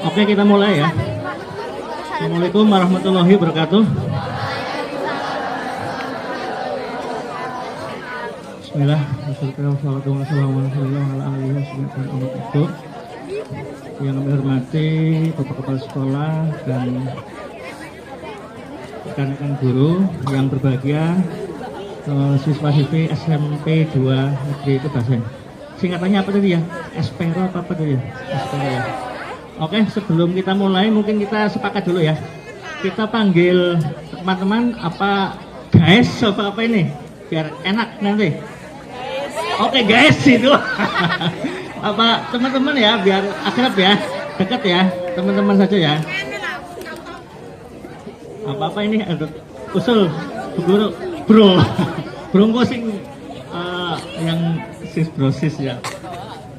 Oke, kita mulai ya. Assalamualaikum warahmatullahi wabarakatuh. Bismillah, wassalamualaikum yang kami hormati Bapak Kepala Sekolah dan rekan-rekan guru yang berbahagia, siswa-siswi SMP 2 Negeri Kebasen. Singkatannya apa tadi ya? Espero apa tadi ya? Espero ya. Oke, sebelum kita mulai mungkin kita sepakat dulu ya. Kita panggil teman-teman apa guys apa ini? Biar enak nanti. Oke guys itu. Apa teman-teman ya biar akrab ya, dekat ya, teman-teman saja ya. Apa ini ada usul guru bro. Bro sing yang brosis ya.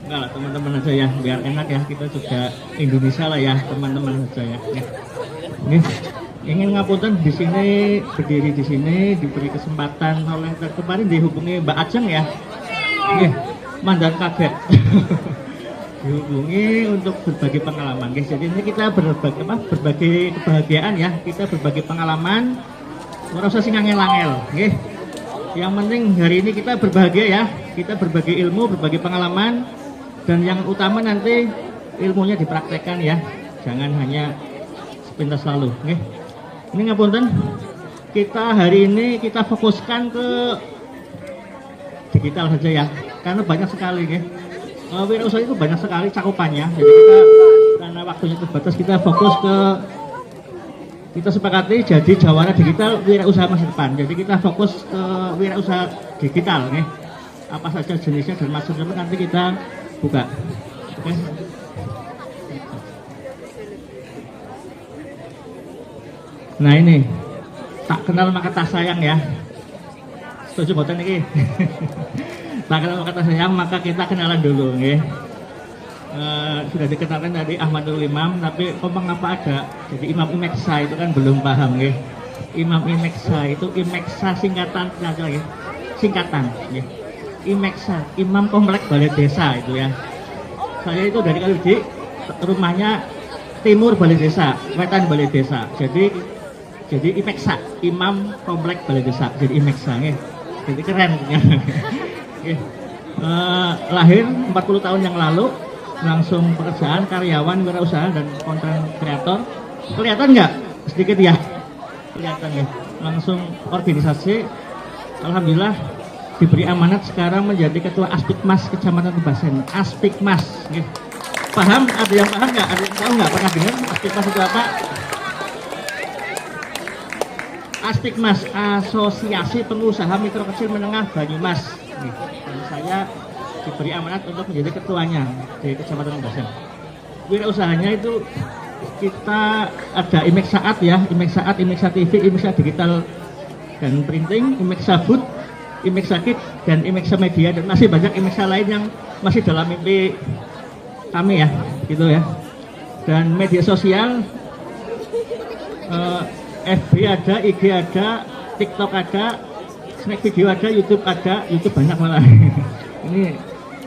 Enggak lah, teman-teman aja ya, biar enak ya, kita juga Indonesia lah ya, teman-teman saja ya. Ini ingin ngapunten di sini, berdiri di sini, diberi kesempatan oleh kemarin dihubungi Mbak Ajeng ya. Nih, mandan kaget. Dihubungi untuk berbagi pengalaman, guys. Jadi ini kita berbagi kebahagiaan ya, kita berbagi pengalaman. Ora usah sing angel-angel, nggih. Yang penting hari ini kita berbahagia ya, kita berbagi ilmu, berbagi pengalaman. Dan yang utama nanti ilmunya dipraktekkan ya, jangan hanya sepintas lalu. Oke. Ini ngapunten, kita hari ini kita fokuskan ke digital saja ya, karena banyak sekali ya. Wirausaha itu banyak sekali cakupannya. Jadi kita karena waktunya terbatas kita fokus ke kita sepakati jadi jawara digital wirausaha masa depan. Jadi kita fokus ke wirausaha digital nih. Apa saja jenisnya dan maksudnya nanti kita buka. Oke. Nah ini tak kenal maka tak sayang ya. Setuju boten iki? Tak kenal maka tak sayang, maka kita kenalan dulu nggih. Sudah dikenalkan tadi Ahmadul Imam, tapi ngomong apa ada. Jadi Imam Imeksa itu kan belum paham nggih. Imam Imeksa itu Imeksa singkatan aja nggih. Singkatan nggih. Imeksa, Imam Komplek Balai Desa itu ya. Saya itu dari Kaludi, rumahnya timur Balai Desa, wetan Balai Desa. Jadi Imeksa, Imam Komplek Balai Desa. Jadi Imeksa nih. Jadi keren ya. Lahir 40 tahun yang lalu, langsung pekerjaan karyawan wirausaha dan konten kreator. Kelihatan nggak? Sedikit ya. Kelihatan ya. Langsung organisasi. Alhamdulillah diberi amanat sekarang menjadi ketua Aspikmas Kecamatan Kebasen. Aspikmas, gitu. Paham? Ada yang paham nggak? Ada yang tahu nggak? Pernah dengar Aspikmas itu apa? Aspikmas, Asosiasi Pengusaha Mikro Kecil Menengah Banyumas. Gitu. Dan saya diberi amanat untuk menjadi ketuanya di Kecamatan Kebasen. Wirausahanya itu kita ada Imeksa Art ya, Imeksa Art, Imeksa TV, Imeksa Digital dan Printing, Imeksa Food, Imeksa Kit dan Imeksa Media, dan masih banyak Imeksa lain yang masih dalam mimpi kami ya, gitu ya. Dan media sosial, FB ada, IG ada, TikTok ada, Snack Video ada, YouTube ada, YouTube banyak malah. Ini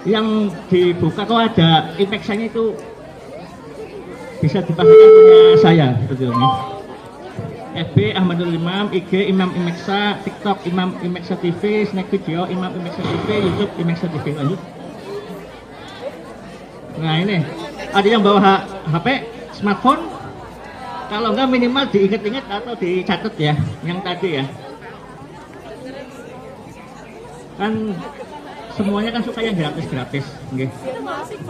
yang dibuka kok ada Imeksanya itu bisa dipastikan punya saya, betul ini. FB Ahmadul Imam, IG Imam Imeksa, TikTok Imam Imeksa TV, Snack Video Imam Imeksa TV, YouTube Imeksa TV. Lanjut. Nah ini ada yang bawa HP, smartphone. Kalau enggak minimal diingat-ingat atau dicatat ya, yang tadi ya. Kan semuanya kan suka yang gratis-gratis, okay.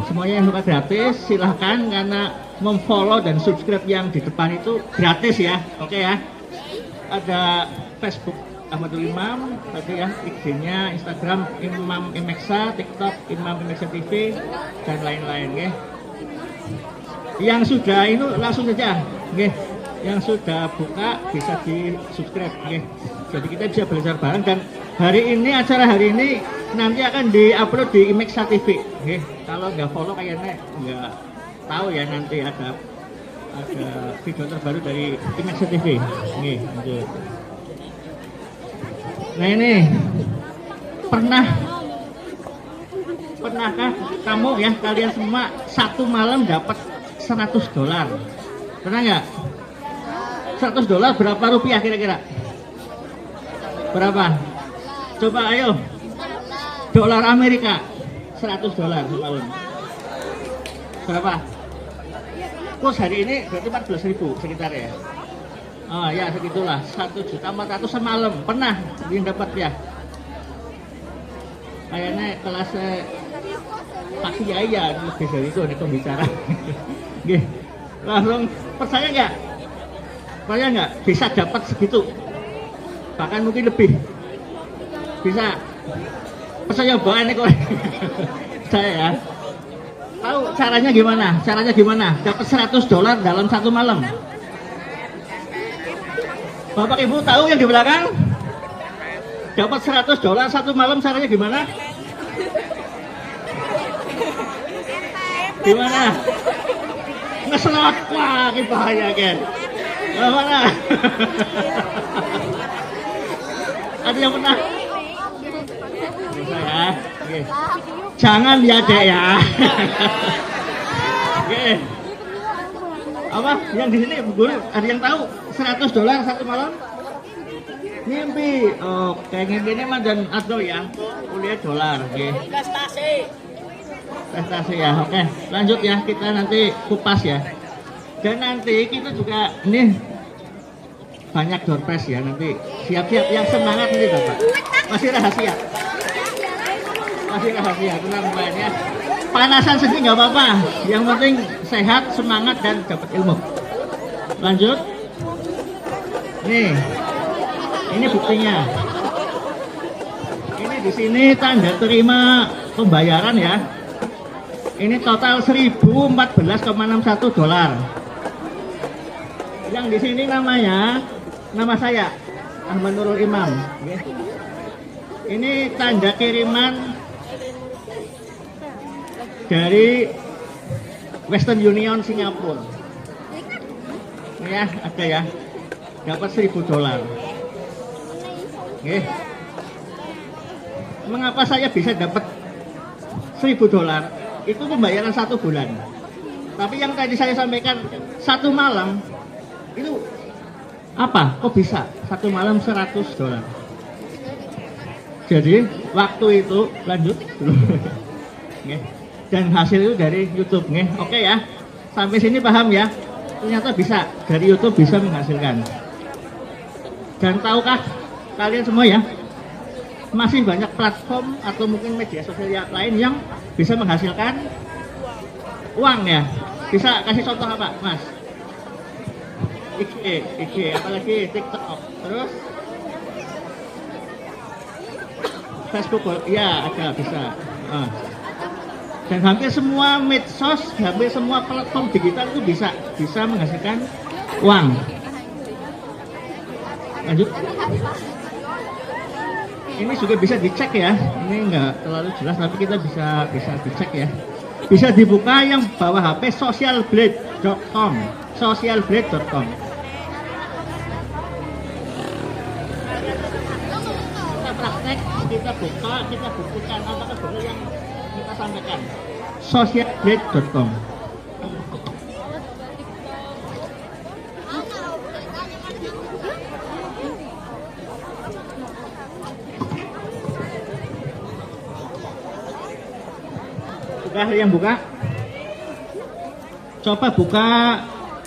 Semuanya yang suka gratis silahkan, karena memfollow dan subscribe yang di depan itu gratis ya, oke ya. Ada Facebook Ahmadul Imam tadi ya, IG-nya, Instagram Imam Imeksa, TikTok Imam Imeksa TV dan lain-lain, okay. Yang sudah itu langsung saja, okay. Yang sudah buka bisa di subscribe, okay. Jadi kita bisa belajar bareng, dan hari ini acara hari ini nanti akan diupload di Imeksa TV. Kalau nggak follow kayaknya nggak tahu ya, nanti ada video terbaru dari Imeksa TV. Lanjut. Nah ini pernahkah kamu ya, kalian semua satu malam dapat $100. Pernah nggak? $100 berapa rupiah kira-kira? Berapa? Coba ayo. Dolar Amerika $100 setahun. Berapa? Kurs hari ini berarti 14.000 sekitar ya. Oh ya segitulah, 1.400.000 semalam. Pernah yang dapat ya? Kayaknya kelas Pak Kiai ya lebih dari itu nih pembicara. Gih, langsung percaya nggak? Percaya nggak bisa dapat segitu? Bahkan mungkin lebih. Bisa. Percaya banget kok. Saya ya. Tahu caranya gimana? Caranya gimana? Dapat $100 dalam satu malam. Bapak Ibu tahu yang di belakang? Dapat $100 satu malam, caranya gimana? Gimana? Ngeselot, wah ini bahaya kan? Gimana? Ada yang pernah? Bisa ya? Oke. Jangan ya dek ya. Oke. Apa? Yang di sini guru ada yang tahu $100 satu malam? Mimpi. Oh, kayak ngimpi mah dan atau ya kuliah dolar. Oke. Prestasi ya. Oke. Lanjut ya, kita nanti kupas ya. Dan nanti kita juga ini banyak door prize ya nanti. Siap-siap yang semangat nih Bapak. Masih rahasia. Masih rahasia, tenang Mbak ya. Panasan sedikit nggak apa-apa. Yang penting sehat, semangat dan dapat ilmu. Lanjut. Nih, ini buktinya. Ini di sini tanda terima pembayaran ya. Ini total $1.014,61. Yang di sini namanya, nama saya Ahmad Nurul Imam. Ini tanda kiriman dari Western Union Singapura. Ini ya, ada ya. Dapat $1.000. Oke. Mengapa saya bisa dapat $1.000? Itu pembayaran 1 bulan. Tapi yang tadi saya sampaikan 1 malam itu apa? Kok bisa? 1 malam $100. Jadi waktu itu lanjut. Oke. Dan hasil itu dari YouTube nih. Oke ya. Sampai sini paham ya? Ternyata bisa dari YouTube bisa menghasilkan. Dan tahukah kalian semua ya? Masih banyak platform atau mungkin media sosial yang lain yang bisa menghasilkan uang ya. Bisa kasih contoh apa, Mas? IG, apalagi TikTok, terus Facebook, ya ada bisa. Dan hampir semua medsos, hampir semua platform digital itu bisa menghasilkan uang. Lanjut. Ini juga bisa dicek ya. Ini enggak terlalu jelas tapi kita bisa dicek ya. Bisa dibuka yang bawah HP socialblade.com. Socialblade.com. Kita praktek, kita buka, kita buktikan apakah benar yang kita sampaikan. Socialblade.com. Sudah yang buka? Coba buka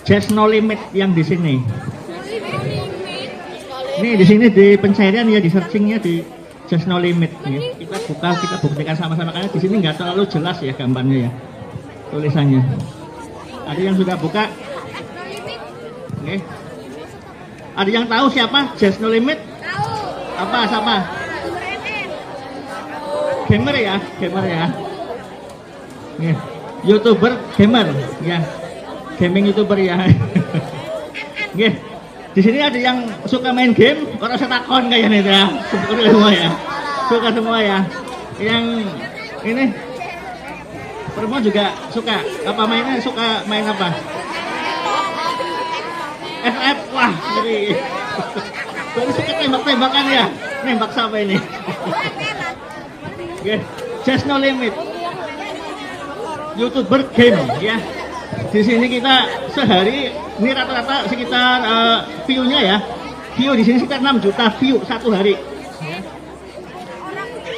Just No Limit yang di sini. Ini di sini di pencarian ya, di searchingnya di Just No Limit. Ya. Kita buka, kita buktikan sama-sama karena di sini nggak terlalu jelas ya gambarnya ya, tulisannya. Ada yang sudah buka? Oke. Ada yang tahu siapa Just No Limit? Apa? Siapa? Gamer ya, gamer ya. Nih, YouTuber gamer ya. Gaming YouTuber ya. Nggih. Di sini ada yang suka main game, orang setakon kayaknya ya. Suka semua ya. Suka semua ya. Yang ini perempuan juga suka. Apa mainnya? Suka main apa? FF. Wah, jadi baru suka tembak-tembakan ya. Nembak siapa ini? Oke, Just No Limit. YouTuber game ya. Di sini kita sehari ini rata-rata sekitar view-nya ya. View di sini sekitar 6 juta view satu hari. Ya.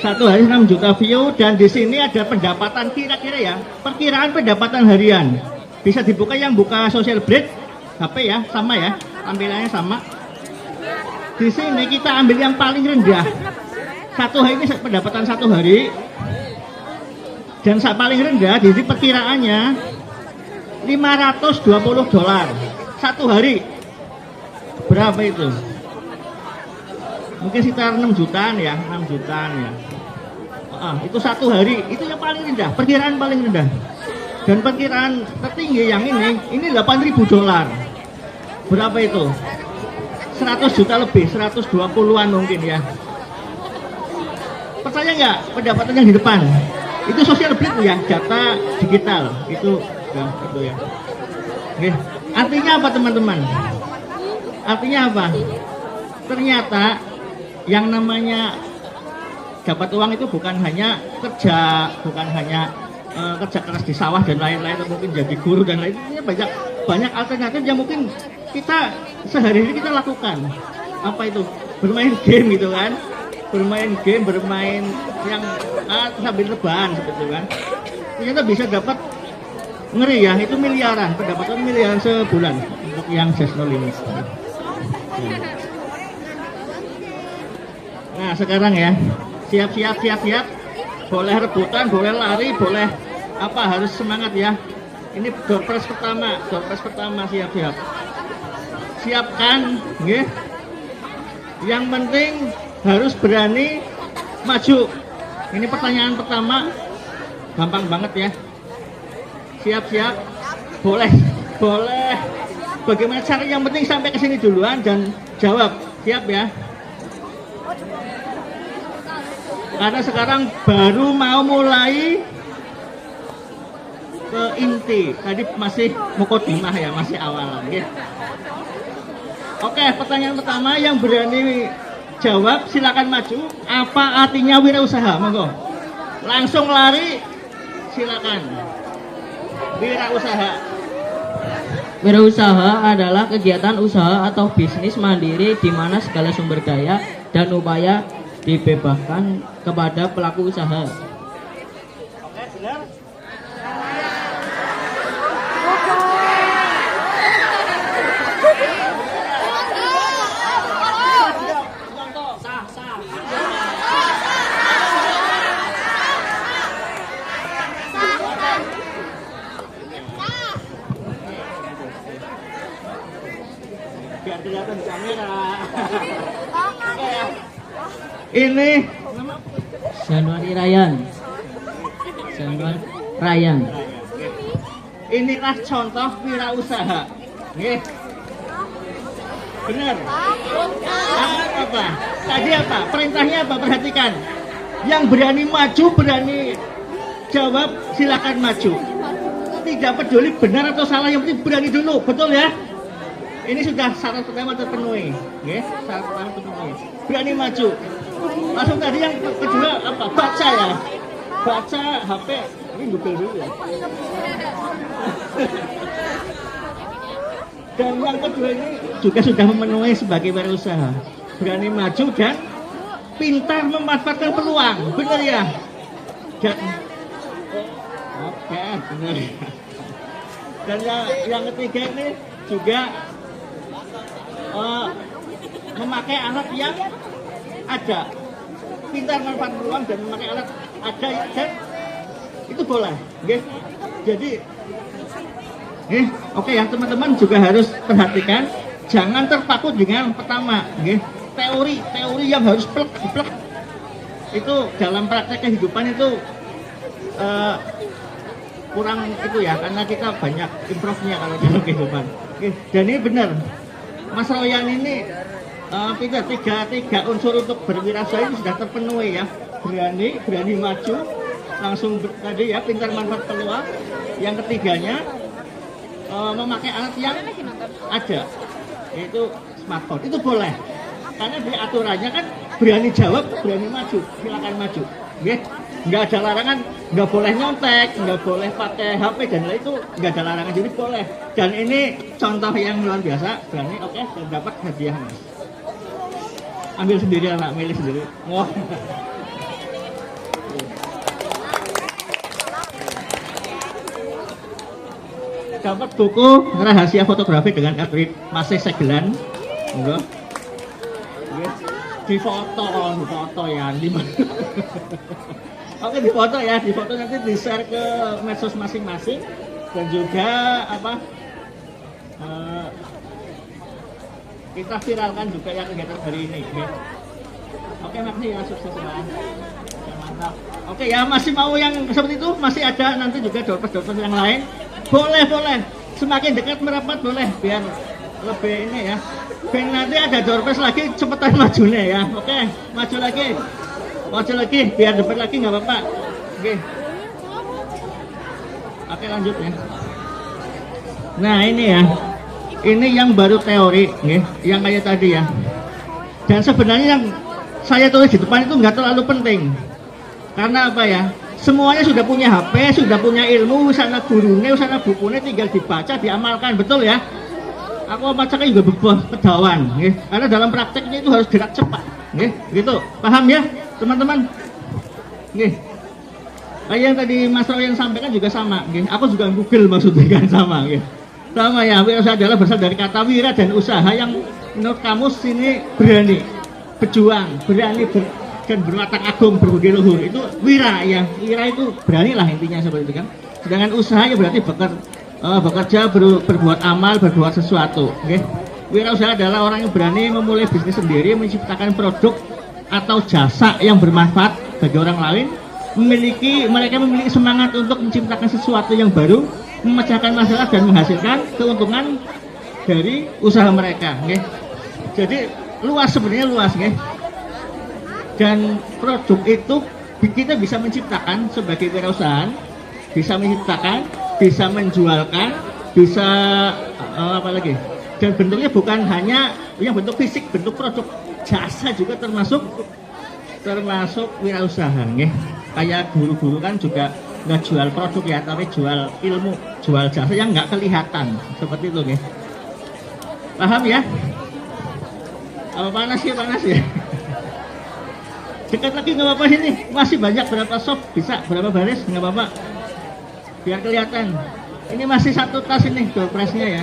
Satu hari 6 juta view, dan di sini ada pendapatan kira-kira ya, perkiraan pendapatan harian. Bisa dibuka, yang buka Social Blade HP ya, sama ya, tampilannya sama. Di sini kita ambil yang paling rendah. Satu hari ini pendapatan satu hari. Dan paling rendah di sini perkiraannya $520 satu hari. Berapa itu? Mungkin sekitar 6 jutaan ya, 6 jutaan ya. Itu satu hari, itu yang paling rendah, perkiraan paling rendah. Dan perkiraan tertinggi yang ini $8.000. Berapa itu? 100 juta lebih, 120-an mungkin ya. Percaya nggak pendapatan yang di depan? Itu Social Blade ya, data digital itu ya. Oke. Artinya apa teman-teman? Artinya apa? Ternyata yang namanya dapat uang itu bukan hanya kerja, bukan hanya kerja keras di sawah dan lain-lain, atau mungkin jadi guru dan lain-lainnya. Banyak alternatif yang mungkin kita sehari-hari kita lakukan. Apa itu? Bermain game gitu kan? Bermain game, bermain yang sambil rebahan seperti itu kan. Ternyata bisa dapat, ngeri ya, itu miliaran, pendapatan miliaran sebulan untuk yang just no limit. Nah sekarang ya, siap. Boleh rebutan, boleh lari, boleh apa, harus semangat ya. Ini door prize pertama, siap. Siapkan, nggih. Yang penting harus berani maju. Ini pertanyaan pertama, gampang banget ya. Siap. Boleh. Bagaimana cara, yang penting sampai ke sini duluan dan jawab. Siap ya. Karena sekarang baru mau mulai ke inti. Tadi masih mukodimah ya, masih awal lagi. Oke, pertanyaan pertama, yang berani jawab silakan maju. Apa artinya wirausaha? Monggo. Langsung lari, silakan. Wirausaha. Wirausaha adalah kegiatan usaha atau bisnis mandiri di mana segala sumber daya dan upaya dibebaskan kepada pelaku usaha. Oke, benar. Biar kelihatan kamera. Ini Januari Ryan. Inilah contoh wirausaha. Nggih. Benar. Apa? Tadi apa? Perintahnya apa? Perhatikan. Yang berani maju, berani jawab, silakan maju. Tidak peduli benar atau salah, yang penting berani dulu. Betul ya? Ini sudah syarat pertama terpenuhi. Nggih, syarat pertama terpenuhi. Berani maju. Langsung tadi yang kedua apa? Baca ya. Baca HP. Ini Google dulu ya. Dan yang kedua ini juga sudah memenuhi sebagai wirausaha. Berani maju dan pintar memanfaatkan peluang. Benar ya? Dan, oke, benar ya. Dan yang ketiga ini juga memakai alat yang ada, pintar manfaat peluang dan memakai alat ada, dan itu boleh, okay? Jadi, oke ya teman-teman juga harus perhatikan, jangan terpaku dengan pertama, teori yang harus plek itu dalam praktek kehidupan itu kurang itu ya, karena kita banyak improve-nya kalau dalam kehidupan. Dan ini benar, Mas Royan ini tiga unsur untuk berwirausaha ini sudah terpenuhi ya. Berani maju, langsung tadi ya, pintar manfaat peluang. Yang ketiganya memakai alat yang ada, yaitu smartphone. Itu boleh, karena di aturannya kan berani jawab, berani maju, silakan maju. nggak ada larangan, nggak boleh nyontek, nggak boleh pakai HP dan lain itu nggak ada larangan, jadi boleh. Dan ini contoh yang luar biasa, berani oke, dan dapat hadiah Mas. Ambil sendiri anak, milih sendiri. Wah. Dapat buku rahasia fotografi dengan Edwin, masih segelan, enggak? Di foto ya, di mana? Oke, di foto nanti di share ke medsos masing-masing dan juga apa? Kita viralkan juga ya kegiatan hari ini. Ya. Oke, makasih ya, sukses semua. Ya, mantap. Oke ya, masih mau yang seperti itu? Masih ada nanti juga doorpress yang lain. Boleh. Semakin dekat merapat boleh, biar lebih ini ya. Biar nanti ada doorpress lagi, cepetan majunya ya. Oke, maju lagi, biar depan lagi nggak apa-apa. Oke, lanjut ya. Nah ini ya, ini yang baru teori, yang kayak tadi ya. Dan sebenarnya yang saya tulis di depan itu nggak terlalu penting, karena apa ya? Semuanya sudah punya HP, sudah punya ilmu, sana gurunya, sana bukunya, tinggal dibaca, diamalkan, betul ya? Aku bacakan juga beberapa pedoman, karena dalam prakteknya itu harus gerak cepat, gitu. Paham ya, teman-teman? Kayak yang tadi Mas Royan sampaikan juga sama, aku juga Google maksudnya kan sama, sama ya. Wirausaha adalah berasal dari kata wira dan usaha yang menurut kamus ini berani, berjuang, dan berwatak agung, berbudi luhur. Itu wira ya, wira itu berani lah intinya seperti itu kan. Sedangkan usaha ya berarti bekerja, berbuat amal, berbuat sesuatu. Wirausaha adalah orang yang berani memulai bisnis sendiri, menciptakan produk atau jasa yang bermanfaat bagi orang lain. Mereka memiliki semangat untuk menciptakan sesuatu yang baru, memecahkan masalah dan menghasilkan keuntungan dari usaha mereka. Jadi sebenarnya luas. Dan produk itu kita bisa menciptakan sebagai wirausahaan, bisa menciptakan, bisa menjualkan, bisa apa lagi? Dan bentuknya bukan hanya yang bentuk fisik, bentuk produk, jasa juga termasuk wirausaha. Kayak guru-guru kan juga nggak jual produk ya, tapi jual ilmu, jual jasa yang nggak kelihatan seperti itu. Paham ya? Apa panas ya? Dekat lagi nggak apa-apa sini, masih banyak berapa soft bisa, berapa baris nggak apa-apa, biar kelihatan. Ini masih satu tas ini doorpressnya ya.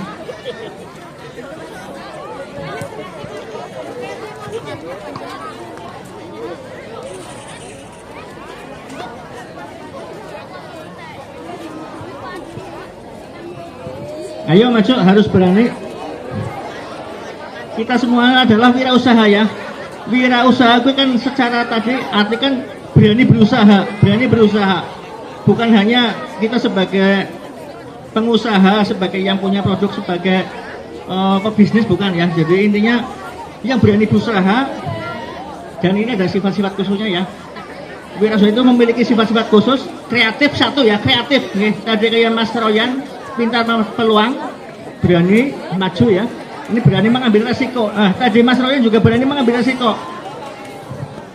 Ayo maju, harus berani. Kita semua adalah wirausaha ya. Wirausaha itu kan secara tadi arti kan berani berusaha. Bukan hanya kita sebagai pengusaha, sebagai yang punya produk, sebagai pebisnis, bukan ya. Jadi intinya yang berani berusaha, dan ini ada sifat-sifat khususnya ya. Wirausaha itu memiliki sifat-sifat khusus, kreatif satu ya, kreatif. Tadi kayak Mas Royan, pintar peluang, berani maju ya. Ini berani mengambil resiko. Tadi Mas Royan juga berani mengambil resiko.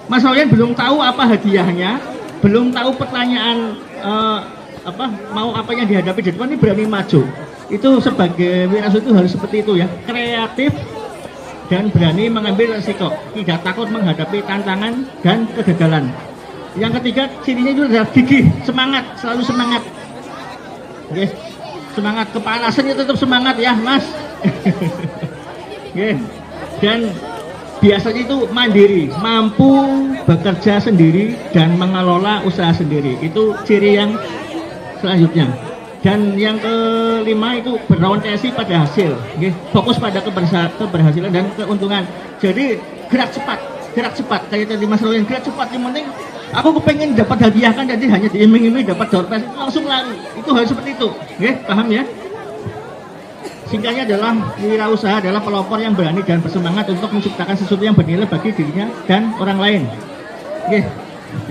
Mas Royan belum tahu apa hadiahnya, belum tahu pertanyaan mau apa yang dihadapi di depan, ini berani maju. Itu sebagai wirausaha itu harus seperti itu ya, kreatif dan berani mengambil resiko, tidak takut menghadapi tantangan dan kegagalan. Yang ketiga cirinya itu adalah gigih, semangat, selalu semangat. Semangat, kepanasan itu tetap semangat ya Mas. Dan biasanya itu mandiri, mampu bekerja sendiri dan mengelola usaha sendiri. Itu ciri yang selanjutnya. Dan yang kelima itu berorientasi pada hasil, fokus pada keberhasilan dan keuntungan. Jadi gerak cepat. Kayak tadi Mas Royan, gerak cepat. Yang penting aku kepengen dapat hadiah kan, jadi hanya diiming-iming dapat doorpress itu langsung lari. Itu harus seperti itu, paham ya? Singkatnya adalah wirausaha adalah pelopor yang berani dan bersemangat untuk menciptakan sesuatu yang bernilai bagi dirinya dan orang lain.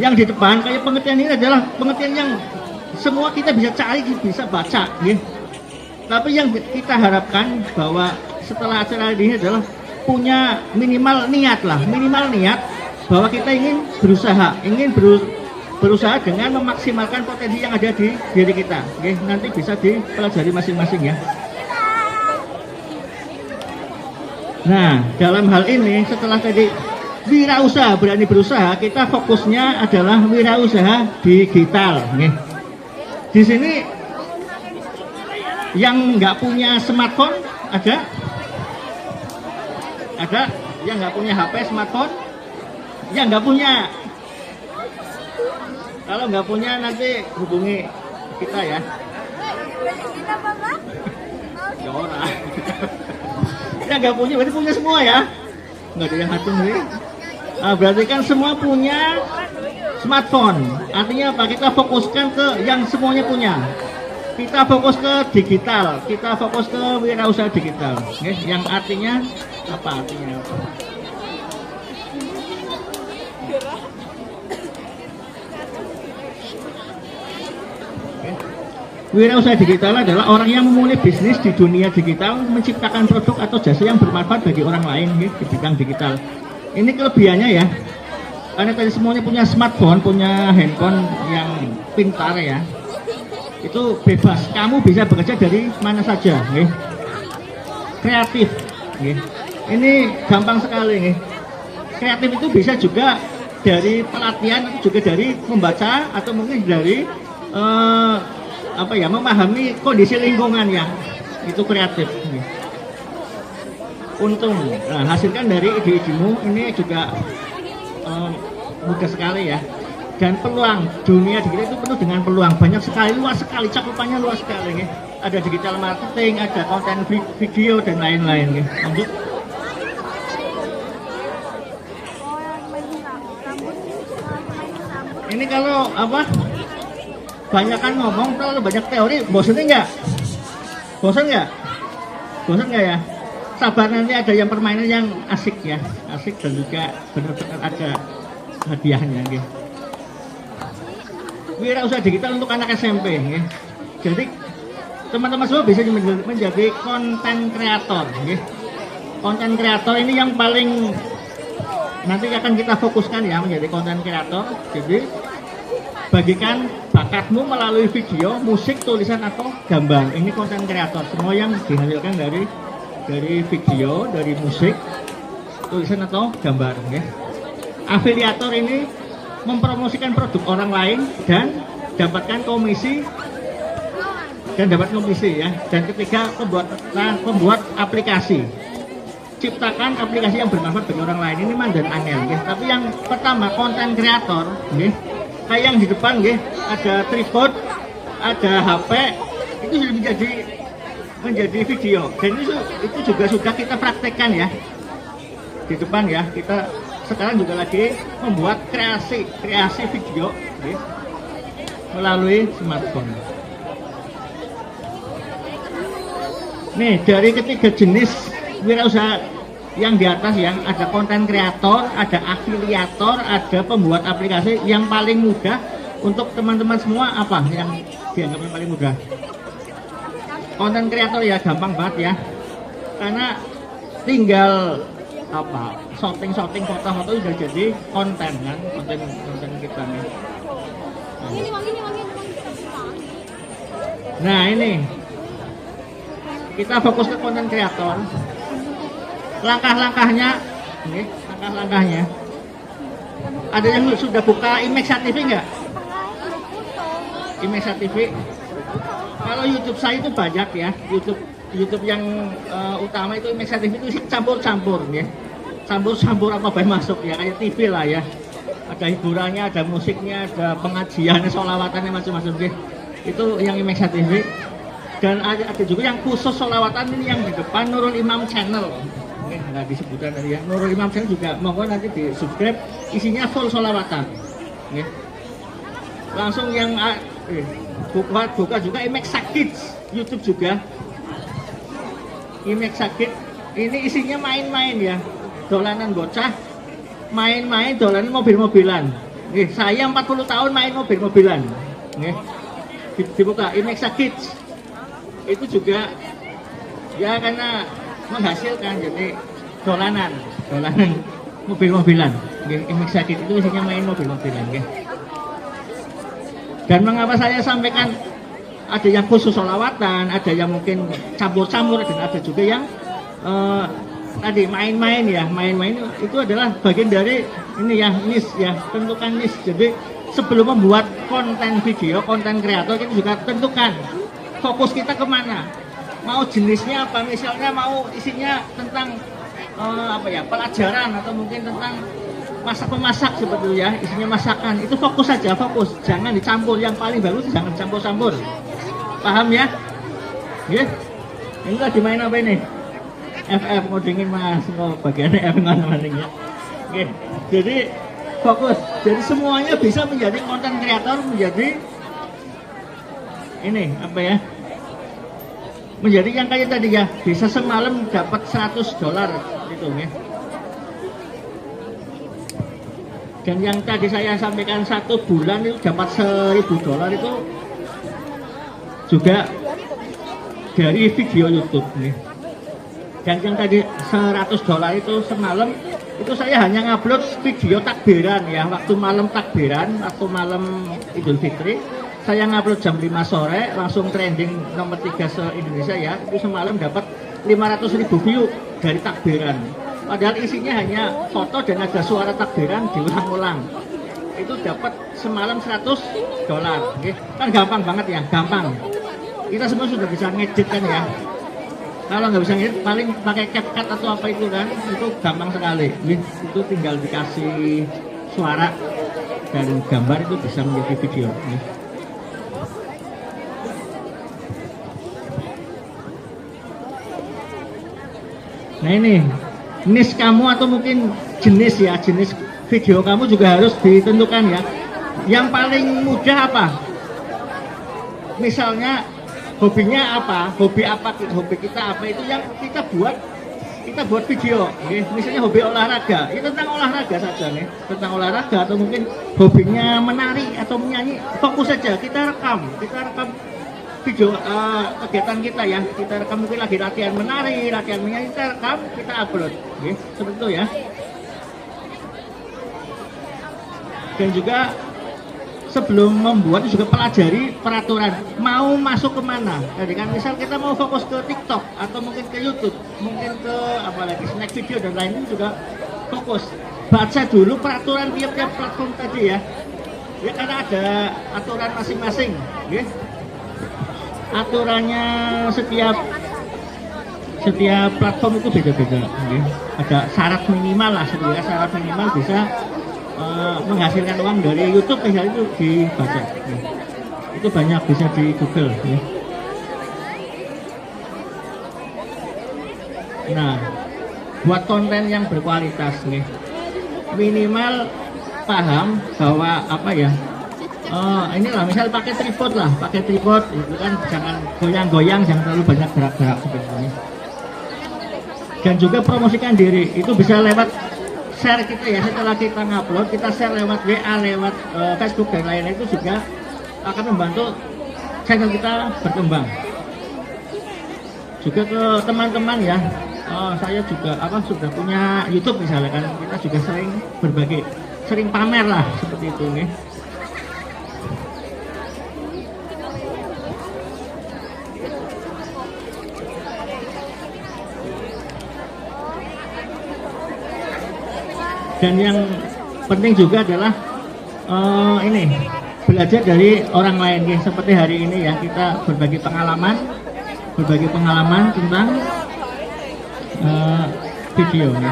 Yang di depan kayak pengertian ini adalah pengertian yang semua kita bisa cari, bisa baca. Tapi yang kita harapkan bahwa setelah acara ini adalah punya minimal niat bahwa kita ingin berusaha, ingin berusaha dengan memaksimalkan potensi yang ada di diri kita. Oke, nanti bisa dipelajari masing-masing ya. Nah, dalam hal ini setelah tadi wirausaha berani berusaha, kita fokusnya adalah wirausaha digital. Oke. Di sini yang nggak punya smartphone ada yang nggak punya HP smartphone, yang nggak punya. Kalau nggak punya nanti hubungi kita ya. Ya orang. Yang nggak punya berarti punya semua ya. Nggak ada yang satu nih. Nah, berarti kan semua punya smartphone. Artinya apa? Kita fokuskan ke yang semuanya punya. Kita fokus ke digital. Kita fokus ke wirausaha digital. Oke, yang artinya apa artinya? Wirausaha digital adalah orang yang memulai bisnis di dunia digital, menciptakan produk atau jasa yang bermanfaat bagi orang lain di bidang digital. Ini kelebihannya ya, karena tadi semuanya punya smartphone, punya handphone yang pintar ya. Itu bebas, kamu bisa bekerja dari mana saja, kreatif. Ini gampang sekali. Kreatif itu bisa juga dari pelatihan, atau juga dari membaca, atau mungkin dari memahami kondisi lingkungan yang itu kreatif. Untung, nah, hasilkan dari ide-idemu ini juga mudah sekali ya. Dan peluang dunia digital itu penuh dengan peluang, banyak sekali, luas sekali, cakupannya luas sekali. Ada digital marketing, ada konten video dan lain-lain. Lanjut. Ini kalau banyak kan ngomong, terlalu banyak teori, bosan nggak? Bosan nggak ya? Sabar, nanti ada yang permainan yang asik ya, asik dan juga benar-benar ada hadiahnya. Wirausaha digital untuk anak SMP. Jadi teman-teman semua bisa menjadi konten kreator. Konten kreator ini yang paling nanti akan kita fokuskan ya, menjadi konten kreator. Jadi bagikan bakatmu melalui video, musik, tulisan atau gambar. Ini konten kreator, semua yang dihasilkan dari video, dari musik, tulisan atau gambar. Afiliator ini mempromosikan produk orang lain dan dapatkan komisi ya. Dan ketiga, pembuat aplikasi. Ciptakan aplikasi yang bermanfaat bagi orang lain. Ini mandan angel. Tapi yang pertama, konten kreator. Kayak yang di depan ada tripod, ada HP, itu sudah menjadi video. Dan itu juga sudah kita praktekkan ya di depan ya. Kita sekarang juga lagi membuat kreasi video melalui smartphone. Nih, dari ketiga jenis wirausaha yang di atas, yang ada konten kreator, ada afiliator, ada pembuat aplikasi, yang paling mudah untuk teman-teman semua apa yang dianggap yang paling mudah? Konten kreator ya, gampang banget ya, karena tinggal shooting foto-foto sudah jadi konten kan, konten kita nih. Nah ini kita fokus ke konten kreator. Langkah-langkahnya, ada yang sudah buka Imexa TV nggak? Imexa TV. Kalau YouTube saya itu banyak ya, YouTube yang utama itu Imexa TV itu campur-campur ya. Campur-campur apa baik masuk ya, kayak TV lah ya. Ada hiburannya, ada musiknya, ada pengajiannya, sholawatannya macam-macam deh. Itu yang Imexa TV. Dan ada juga yang khusus sholawatan, ini yang di depan Nurul Imam Channel. Nggak disebutkan tadi ya. Nurul Imam Channel juga monggo nanti di subscribe, isinya full sholawatan. Langsung yang buka juga Imexa Kids, YouTube juga. Imexa Kids ini isinya main-main ya, dolanan bocah, main-main dolanan mobil-mobilan. Saya 40 tahun main mobil-mobilan. Dibuka Imexa Kids. Itu juga ya karena menghasilkan, jadi dolanan mobil-mobilan. Imexa Kids itu isinya main mobil-mobilan. Dan mengapa saya sampaikan ada yang khusus sholawatan, ada yang mungkin campur-campur, dan ada juga yang tadi main-main ya, main-main itu adalah bagian dari ini ya, niche ya, tentukan niche. Jadi sebelum membuat konten video, konten kreator kita juga tentukan fokus kita kemana, mau jenisnya apa, misalnya mau isinya tentang pelajaran atau mungkin tentang masak-memasak seperti itu ya, isinya masakan, itu fokus saja, fokus, jangan dicampur, yang paling bagus jangan campur-campur, paham ya? Ya, ini lagi main apa ini? FF mau dingin mas, mau bagiannya F mana ya? Oke, jadi fokus, jadi semuanya bisa menjadi konten kreator, menjadi ini apa ya? Menjadi yang kayak tadi ya, bisa semalam dapat $100 gitu ya. Dan yang tadi saya sampaikan 1 bulan itu dapat $1.000 itu juga dari video YouTube nih. Dan yang tadi $100 itu semalam itu saya hanya ngupload video takbiran ya, waktu malam takbiran, waktu malam Idul Fitri. Saya ngupload jam 5 sore, langsung trending nomor 3 se-Indonesia ya. Itu semalam dapat 500.000 view dari takbiran. Padahal isinya hanya foto dan ada suara takbiran diulang-ulang. Itu dapat semalam $100. Okay? Kan gampang banget ya, gampang. Kita semua sudah bisa ngedit kan ya. Kalau nggak bisa ngedit, paling pakai CapCut atau apa itu kan, itu gampang sekali. Itu tinggal dikasih suara dan gambar itu bisa menjadi video. Nah ini niche kamu atau mungkin jenis ya, jenis video kamu juga harus ditentukan ya. Yang paling mudah apa? Misalnya hobinya apa? Hobi apa? Hobi kita apa? Itu yang kita buat video. Okay? Misalnya hobi olahraga, itu tentang olahraga saja nih, tentang olahraga atau mungkin hobinya menari atau menyanyi, fokus saja kita rekam video kegiatan kita ya, kita rekam mungkin lagi latihan menari, latihan menyanyi, kita rekam, kita upload, okay? Seperti itu ya. Dan juga sebelum membuat juga pelajari peraturan, mau masuk kemana. Jadi kan misal kita mau fokus ke TikTok atau mungkin ke YouTube, mungkin ke apalagi snack video dan lain juga fokus. Baca dulu peraturan tiap-tiap platform tadi ya. Ya karena ada aturan masing-masing, okay? Aturannya setiap platform itu beda-beda, okay? Ada syarat minimal lah, sebenarnya syarat minimal bisa menghasilkan uang dari YouTube, misalnya itu dibaca, okay? Itu banyak bisa di Google, okay? Nah, buat konten yang berkualitas nih, minimal paham bahwa apa ya, inilah misal pakai tripod itu kan jangan goyang-goyang, jangan terlalu banyak gerak-gerak seperti ini. Dan juga promosikan diri, itu bisa lewat share kita ya, setelah kita ngupload kita share lewat WA, lewat Facebook dan lain-lain, itu juga akan membantu channel kita berkembang. Juga ke teman-teman ya, saya juga sudah punya YouTube misalnya kan, kita juga sering berbagi, sering pamer lah seperti itu nih. Dan yang penting juga adalah ini belajar dari orang lain ya. Seperti hari ini ya, kita berbagi pengalaman tentang video ya.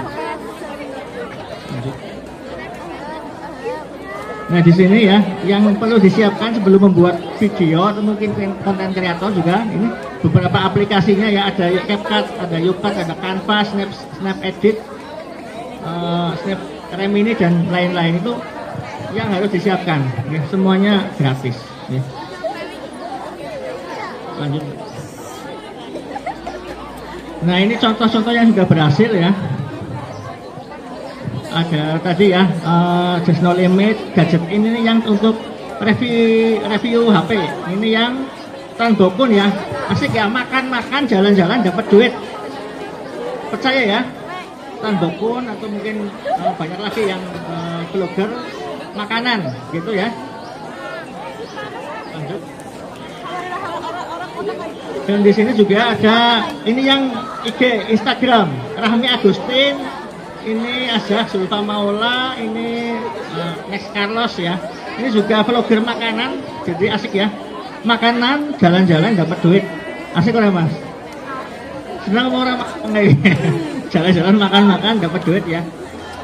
Nah di sini ya, yang perlu disiapkan sebelum membuat video atau mungkin konten kreator juga, ini beberapa aplikasinya ya, ada CapCut, ada YouCut, ada Canva, Snap Edit, Snap Remini dan lain-lain, itu yang harus disiapkan ya, semuanya gratis ya. Lanjut. Nah ini contoh-contoh yang sudah berhasil ya. Ada tadi ya, Just No Limit, gadget ini yang untuk review HP, ini yang Tanbokun ya, asik ya, makan-makan, jalan-jalan dapat duit, percaya ya. Tanbokun atau mungkin banyak lagi yang vlogger makanan gitu ya. Lanjut. Dan di sini juga ada ini yang IG Instagram Rahmi Agustin, ini Azah Zulfa Maula, ini Next Carlos ya. Ini juga vlogger makanan, jadi asik ya. Makanan, jalan-jalan dapat duit, asik orang mas. Senang mau orang jalan-jalan makan-makan dapat duit ya.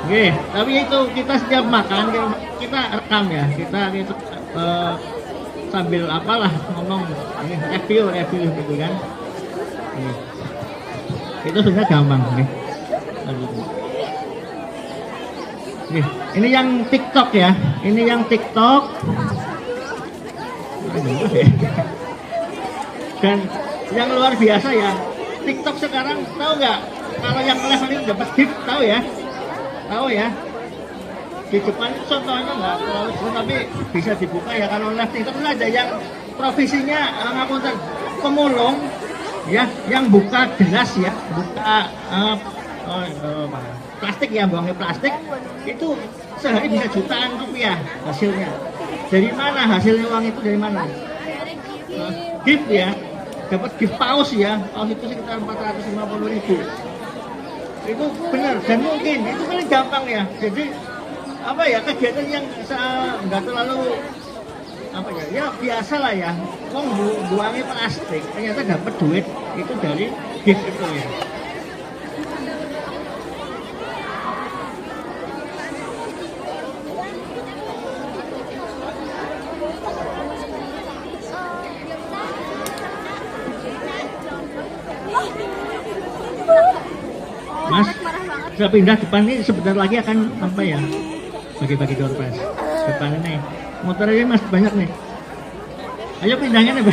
Oke, tapi itu kita setiap makan kita rekam ya, kita itu sambil apalah ngomong ini review gitu kan. Ini. Itu sebenarnya gampang nih. Ini yang TikTok ya. Ini yang TikTok. Dan yang luar biasa ya. TikTok sekarang tahu nggak? Kalau yang live ini dapat gift tahu ya? Tahu ya? Di depan contohnya nggak terlalu besar, tapi bisa dibuka ya. Kalau live TikTok ada yang profesinya ngapunten pemulung ya, yang buka gelas ya, buka plastik ya, buangnya plastik itu sehari bisa jutaan rupiah hasilnya. Dari mana hasilnya, uang itu dari mana? Gift ya, dapat gift paus ya, paus itu sekitar 450.000. Itu benar dan mungkin itu paling gampang ya. Jadi apa ya, kegiatan yang nggak terlalu apa ya biasa lah ya. Wong buangnya plastik ternyata dapat duit itu dari gift itu ya. Mas, sudah pindah depan ini sebentar lagi akan apa ya? Bagi-bagi door prize. Depan ini. Motor ini mas banyak nih. Ayo pindahnya nih.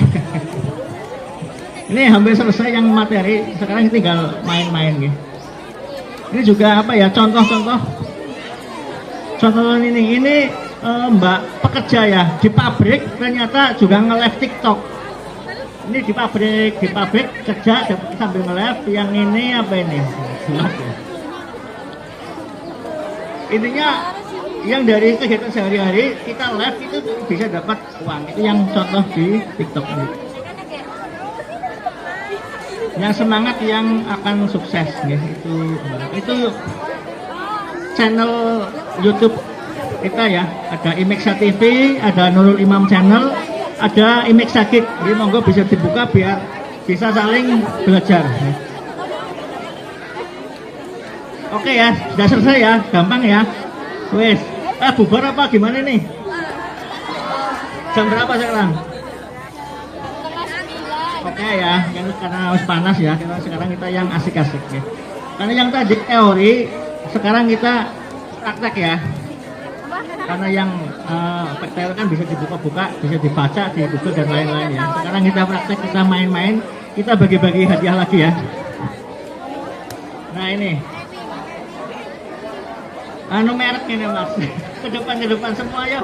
Ini hampir selesai yang materi. Sekarang tinggal main-main gitu. Ini juga apa ya? Contoh-contoh. Contoh ini Mbak pekerja ya di pabrik ternyata juga nge-live TikTok. Ini di pabrik kerja sambil nge-live. Yang ini apa ini? Intinya yang dari kegiatan sehari-hari kita live itu bisa dapat uang. Itu yang contoh di TikTok ini. Yang semangat yang akan sukses ya, itu channel YouTube kita ya. Ada Imeksa TV, ada Nurul Imam channel, ada Imeksa Kid. Jadi monggo bisa dibuka biar bisa saling belajar. Oke ya, sudah selesai ya, gampang ya. Wes, bubar apa gimana nih? Jam berapa sekarang? Oke ya, karena harus panas ya. Sekarang kita yang asik-asik ya. Karena yang tadi teori, sekarang kita praktek ya. Karena yang teori kan bisa dibuka-buka, bisa dibaca di Google dan lain-lain ya. Sekarang kita praktek, kita main-main, kita bagi-bagi hadiah lagi ya. Nah ini. Merek ini mas, ke depan semua ya.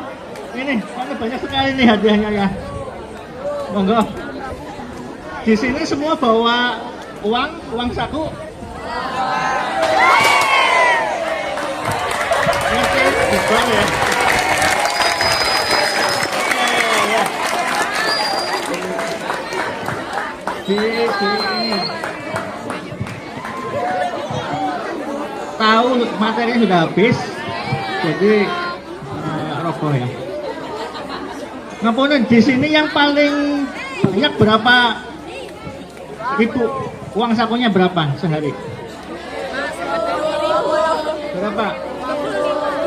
Ini karena banyak sekali nih hadiahnya ya. Monggo. Di sini semua bawa uang saku. Oke, dibuang ya. Ini. Tahu materinya sudah habis, jadi roboh ya. Ngapain di sini yang paling banyak berapa ribu? Uang sakunya berapa sehari? Berapa?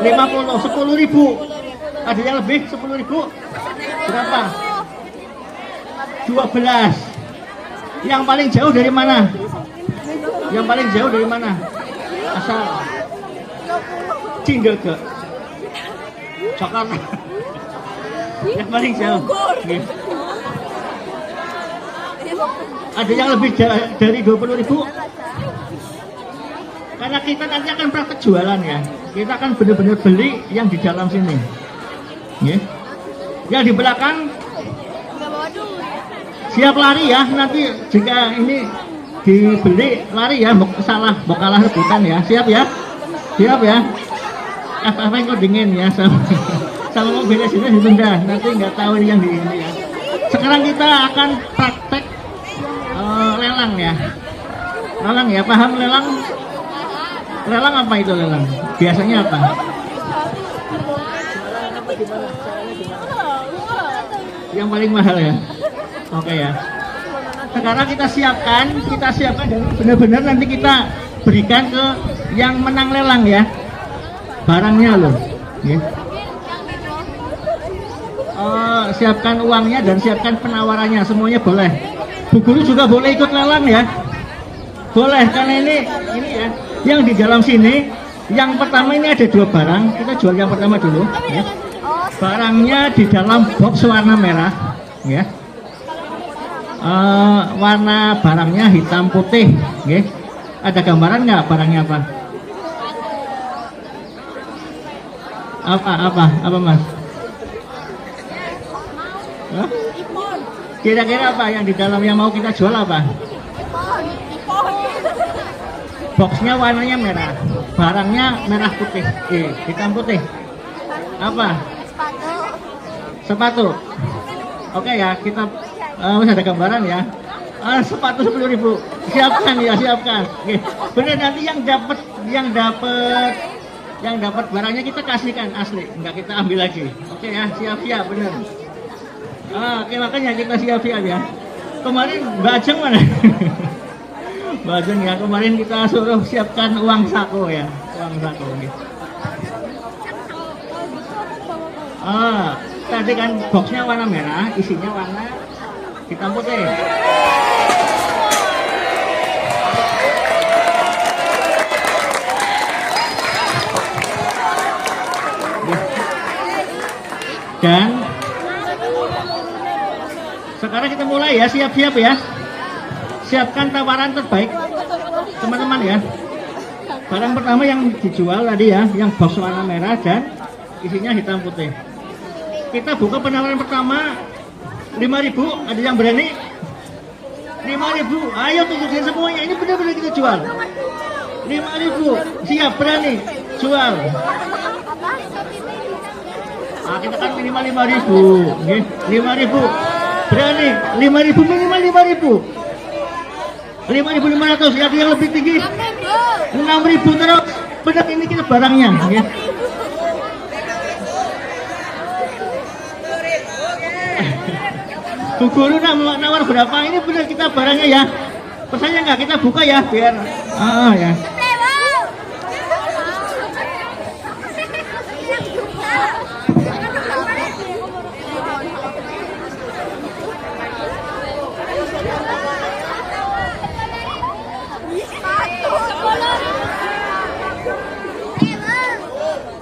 50, 10.000. Ada yang lebih 10.000? Berapa? 12. Yang paling jauh dari mana? Yang paling jauh dari mana? Asal Cinderge Jakarta. Yang paling jauh. Ada yang lebih dari 20.000? Karena kita nanti akan praktek jualan ya. Kita akan benar-benar beli yang di dalam sini. Yang di belakang siap lari ya. Nanti jika ini dibeli lari ya, salah kalah rebutan ya. Siap ya, apa yang kau dingin ya, sama mobilnya sini ditunda, nanti nggak tahu yang di ini ya. sekarang kita akan praktek lelang ya. Lelang ya, paham lelang? Lelang apa itu lelang? Biasanya apa? Yang paling mahal ya. Oke ya. Sekarang kita siapkan dan benar-benar nanti kita berikan ke yang menang lelang ya. Barangnya loh. Ya. Siapkan uangnya dan siapkan penawarannya, semuanya boleh. Bu Guru juga boleh ikut lelang ya. Boleh, karena ini ya. Yang di dalam sini, yang pertama ini ada 2 barang. Kita jual yang pertama dulu. Ya. Barangnya di dalam box warna merah, ya. Warna barangnya hitam putih, ya. Ada gambaran nggak barangnya apa? Apa Mas? Hah? Kira-kira apa yang di dalam yang mau kita jual apa? Boxnya warnanya merah, barangnya merah putih, hitam putih. Apa? Sepatu. Oke ya, kita masih ada gambaran ya. Sepatu 10.000. Siapkan ya, siapkan. Oke. Benar, nanti yang dapat barangnya kita kasihkan asli, enggak kita ambil lagi. Oke ya, siap-siap benar. Oke, makanya kita siap-siap ya. Kemarin Mbak Ajeng mana? Mbak Ajeng ya, kemarin kita suruh siapkan uang sako ya, uang sako. Tadi kan boxnya warna merah, isinya warna hitam putih. Dan sekarang kita mulai ya, siap-siap ya. Siapkan tawaran terbaik teman-teman ya. Barang pertama yang dijual tadi ya, yang box warna merah dan isinya hitam putih. Kita buka penawaran pertama 5.000, ada yang berani? 5.000, ayo tunjukin semuanya, ini benar-benar kita jual. 5.000, siap, berani, jual. Kita kan minimal 5.000, 5.000, berani, 5.000 minimal 5.000. 5.500, yang lebih tinggi 6.000 terus, benar ini kita barangnya. Bu Guru nawar berapa? Ini benar kita barangnya ya. Pesannya nggak kita buka ya biar ya.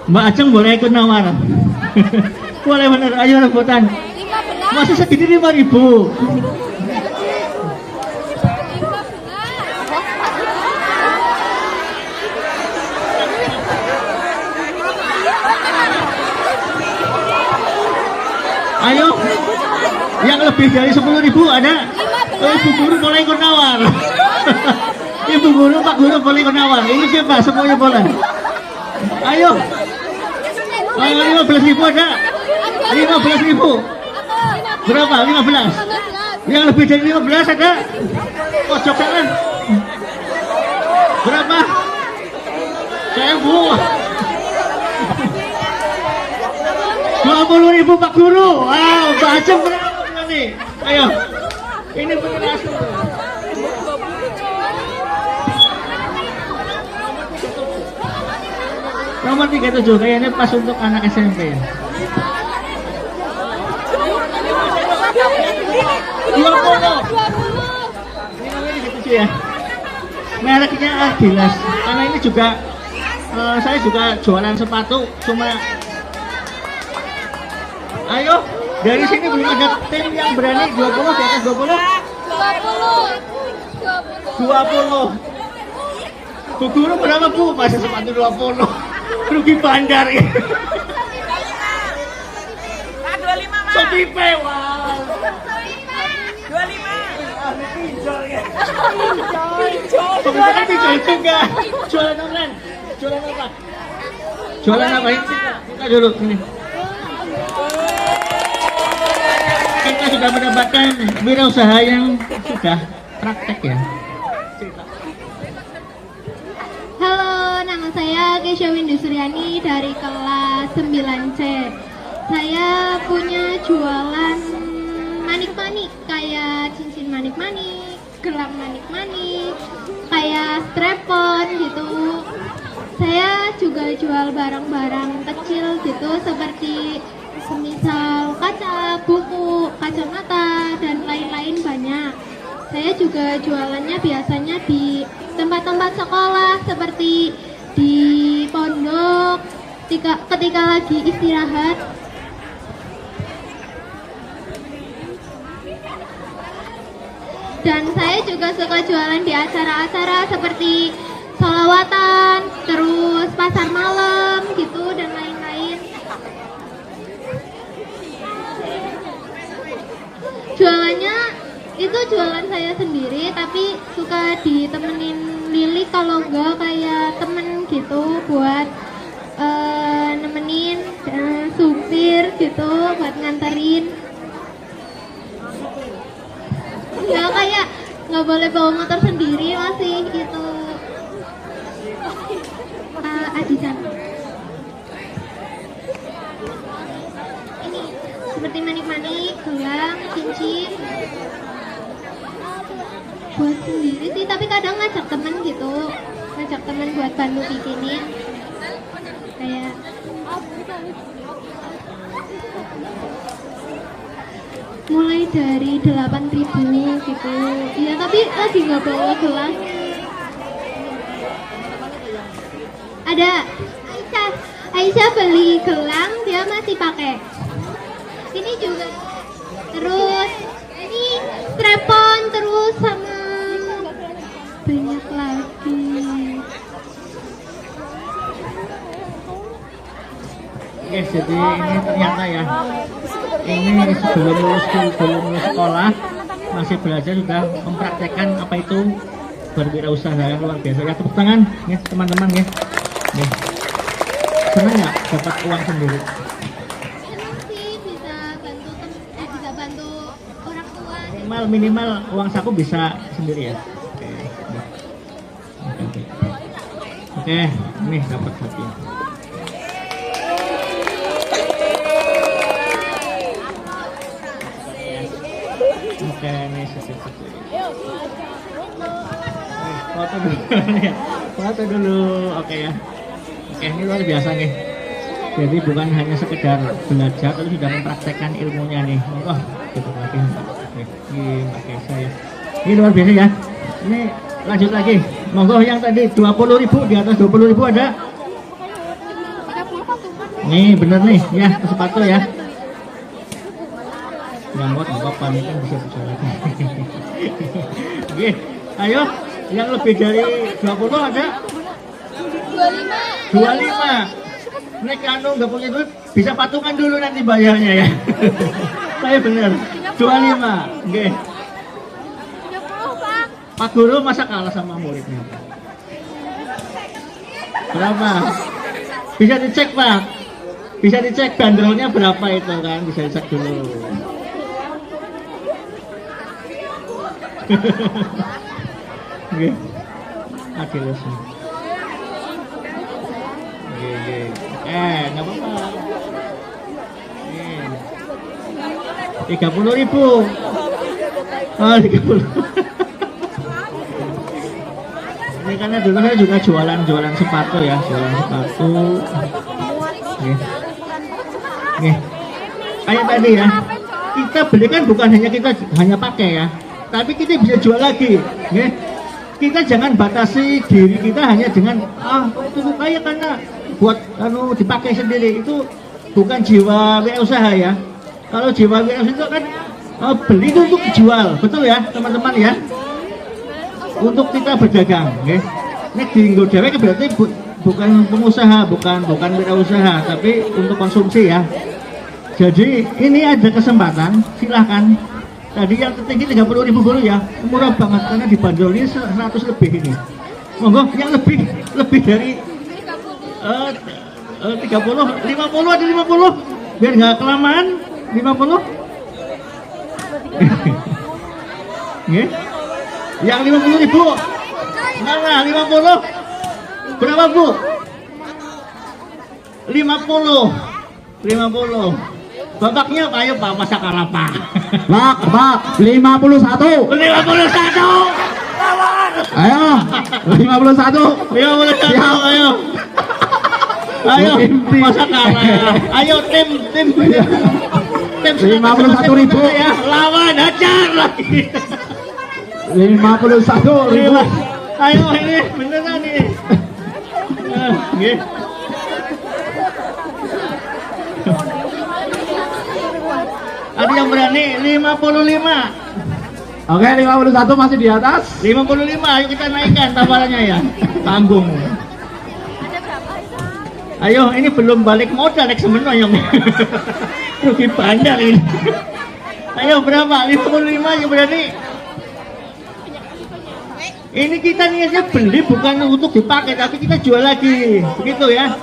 Mbak Ajeng boleh ikut nawar. Boleh bener, ayo rebutan. Masih segini 5.000. Ayo, yang lebih dari 10.000 ada? Ibu Guru boleh ikut nawar. Ibu Guru, Pak Guru boleh ikut nawar. Ini siapa? Semuanya boleh. Ayo. 15.000 ada? 15.000. Berapa? 15. Yang lebih dari 15 ada? Pojok sana. Berapa? 1.000. 20.000 Pak Guru. Wow, Mbak Ajeng berapa nih? Ayo. Ini beneran. Nomor 37 kayaknya pas untuk anak SMP ya. 20. Ini namanya 37 ya. Mereknya Adidas. Karena ini juga saya juga jualan sepatu cuma. Ayo, dari sini belum ada tim yang berani 20 di atas 20. 20. Bu Guru berapa Bu? Masih sepatu 20. Rugi bandar ya. 25 Mas. Sopipe, wow. 25. Pinjol ya. Pinjol. Pinjol juga. Jualan online. Jualan apa? Jualan apa ini? Kita dulu ini. Kita semuanya sudah mendapatkan wirausaha yang sudah praktek ya. Halo, nama saya Kesha Windy Suryani dari kelas 9C. Saya punya jualan manik-manik, kayak cincin manik-manik, gelang manik-manik, kayak strap-on gitu. Saya juga jual barang-barang kecil gitu seperti semisal kaca, buku, kacamata, dan lain-lain banyak. Saya juga jualannya biasanya di tempat-tempat sekolah seperti di pondok ketika lagi istirahat. Dan saya juga suka jualan di acara-acara seperti sholawatan, terus pasar malam gitu dan lain-lain. Jualannya itu jualan saya sendiri, tapi suka ditemenin Lili kalau enggak kayak temen gitu buat nemenin supir gitu buat nganterin. Ya kayak nggak boleh bawa motor sendiri masih gitu. Adisan. Ini seperti manik-manik, gelang, cincin. Buat sendiri sih, tapi kadang ngajak temen gitu, ngajak temen buat bantu bikinin. Kayak mulai dari 8.000 gitu. Iya, tapi lagi nggak bawa gelang. Ada Aisyah beli gelang, dia masih pakai. Ini juga. Terus ini strap-on, terus sama banyak lagi. Yes, jadi ini ternyata ya, ini sebelum lulus sekolah masih belajar sudah mempraktekkan apa itu berwirausaha yang luar biasa. Ya, tepuk tangan ya teman-teman ya. Nih, senang nggak dapat uang sendiri? Senang sih, bisa bantu orang tua. Minimal uang saku bisa sendiri ya. Oke, nih dapat satu. Oke, nih satu. Foto dulu ya. Foto dulu. Oke ya. Oke, ini luar biasa nih. Jadi bukan hanya sekedar belajar, tapi sudah mempraktekkan ilmunya nih. Oh, gitu lagi. Ini pakai saya. Ini luar biasa ya. Ini lanjut lagi. Monggo yang tadi 20.000, di atas 20.000 ada. Nih bener nih ya, sepatu ya. Nyamot apa nih kan bisa bicara. Oke, ayo yang lebih dari 20 ada? 25. Nek anu nggak punya duit, bisa patungan dulu nanti bayarnya ya. Saya bener. 25. Oke. Pak Guru masa kalah sama muridnya? Berapa? Bisa dicek Pak. Bisa dicek bandrolnya berapa itu kan? Bisa dicek dulu. Oke. Adilus. Oke. Nggak apa-apa. 30.000. Oh, 30. Ini karena dulu saya juga jualan sepatu ya, jualan sepatu. Nih. Kayak tadi ya. Kita beli kan bukan hanya pakai ya, tapi kita bisa jual lagi. Nih. Kita jangan batasi diri kita hanya dengan itu kaya karena buat dipakai sendiri. Itu bukan jiwa wirausaha ya. Kalau jiwa wirausaha itu kan beli itu untuk dijual, betul ya teman-teman ya. Untuk kita berdagang, okay? Ini dienggo dheweke berarti bukan pengusaha, bukan wirausaha, tapi untuk konsumsi ya. Jadi ini ada kesempatan, silahkan. Tadi yang tertinggi 30.000 dulu ya, murah banget karena dibanderol ini 100 lebih ini. Monggo yang lebih dari 30, 50 ada 50, biar nggak kelamaan 50. Nggih. Yang 50.000. Mana 50? Berapa, Bu? 50. 50. Bapaknya Pak, ayo Pak, masa kalah Pak. Pak, 51. 51. Ayo, 51. 51, ayo. Ayo, masa kalah ya. Ayo tim 51.000 ya. Lawan hajar lagi. 51.000. Ayo ini beneran ini. Nggih. Ada yang berani 55. Oke, 51 masih di atas. 55, ayo kita naikkan tawarannya ya. Tanggung. Ayo, ini belum balik modal Rex Semenoyong. Rugi banyak ini. Ayo berapa? 55 yang berani. Ini kita niatnya beli bukan untuk dipakai, tapi kita jual lagi. Begitu ya.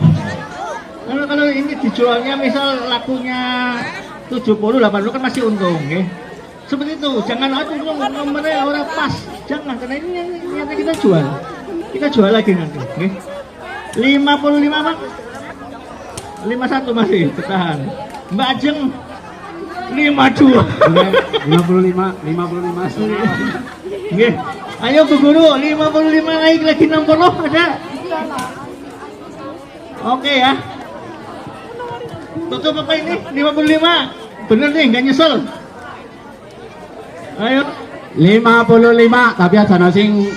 Kalau ini dijualnya misal lakunya 70, 80 kan masih untung, okay? Seperti itu, jangan nomornya orang pas, jangan, karena ini niatnya kita jual lagi nanti, okay? 55 Pak, 51 masih bertahan, Mbak Ajeng 52, 55. okay. Ayo Bu Guru, 55 naik lagi 60 ada, oke ya. Tutup apa ini? 55. Bener nih, nggak nyesel. Ayo. 55, tapi aja nasing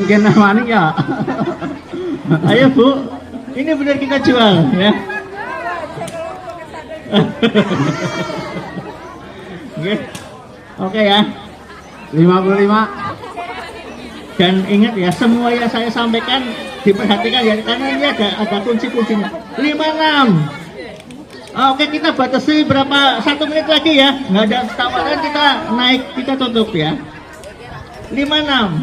kene maning ya. Ayo Bu. Ini benar kita jual ya. Oke. Oke ya. 55. Dan ingat ya, semua yang saya sampaikan diperhatikan ya, karena ini ada kunci-kuncinya. 56. Oke, kita batasi berapa? 1 menit lagi ya. Nggak ada tawaran, kita naik, kita tutup ya. 56.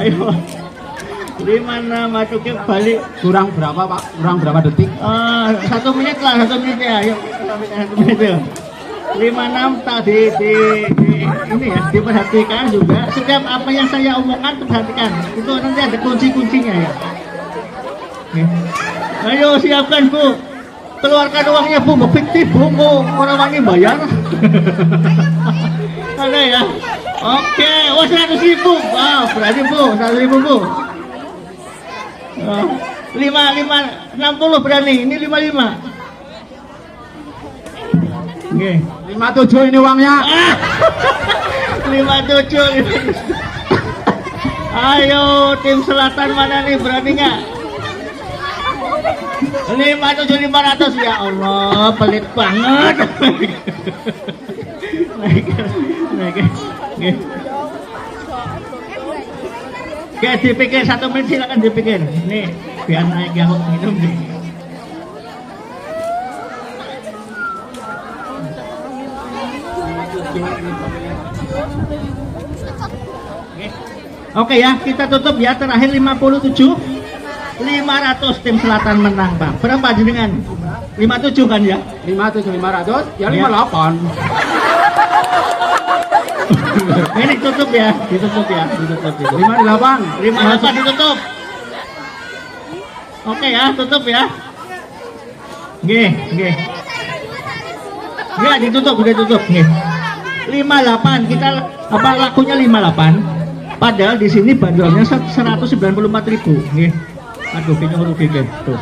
Ayo. 56, aduh kita balik. Kurang berapa, Pak? Kurang berapa detik? 1 menit lah, 1 menit ya. Ayo, 1 menit ya. 56 tadi ini ya, diperhatikan juga. Setiap apa yang saya omongkan perhatikan. Itu nanti ada kunci-kuncinya ya. Oke. Ayo siapkan Bu, keluarkan uangnya Bu, mau fiktif Bu, mau orang ini bayar. Ada ya. Oke, 100.000. Wow, berarti Bu, 100.000 Bu. 60 berani, ini 55. Oke. 57 ini uangnya. 57. Ayo tim selatan mana nih, berani nggak? 57.500, ya Allah, pelit banget. Naik. Oke, dipikir 1 menit, silakan dipikir. Nih, biar naik yang minum nih. Oke ya, kita tutup ya, terakhir 57. 500 tim selatan menang Pak. Berapa jenengan? 57 kan ya? 57 500 ya 58. Ini tutup ya, ditutup. 58. 58 ditutup. Oke ya, tutup ya. Nggih. Ya ditutup, udah tutup nggih. 58 kita apa lakunya 58. Padahal di sini bandrolnya 194.000 nggih. Aduh, kayaknya rugi tuh.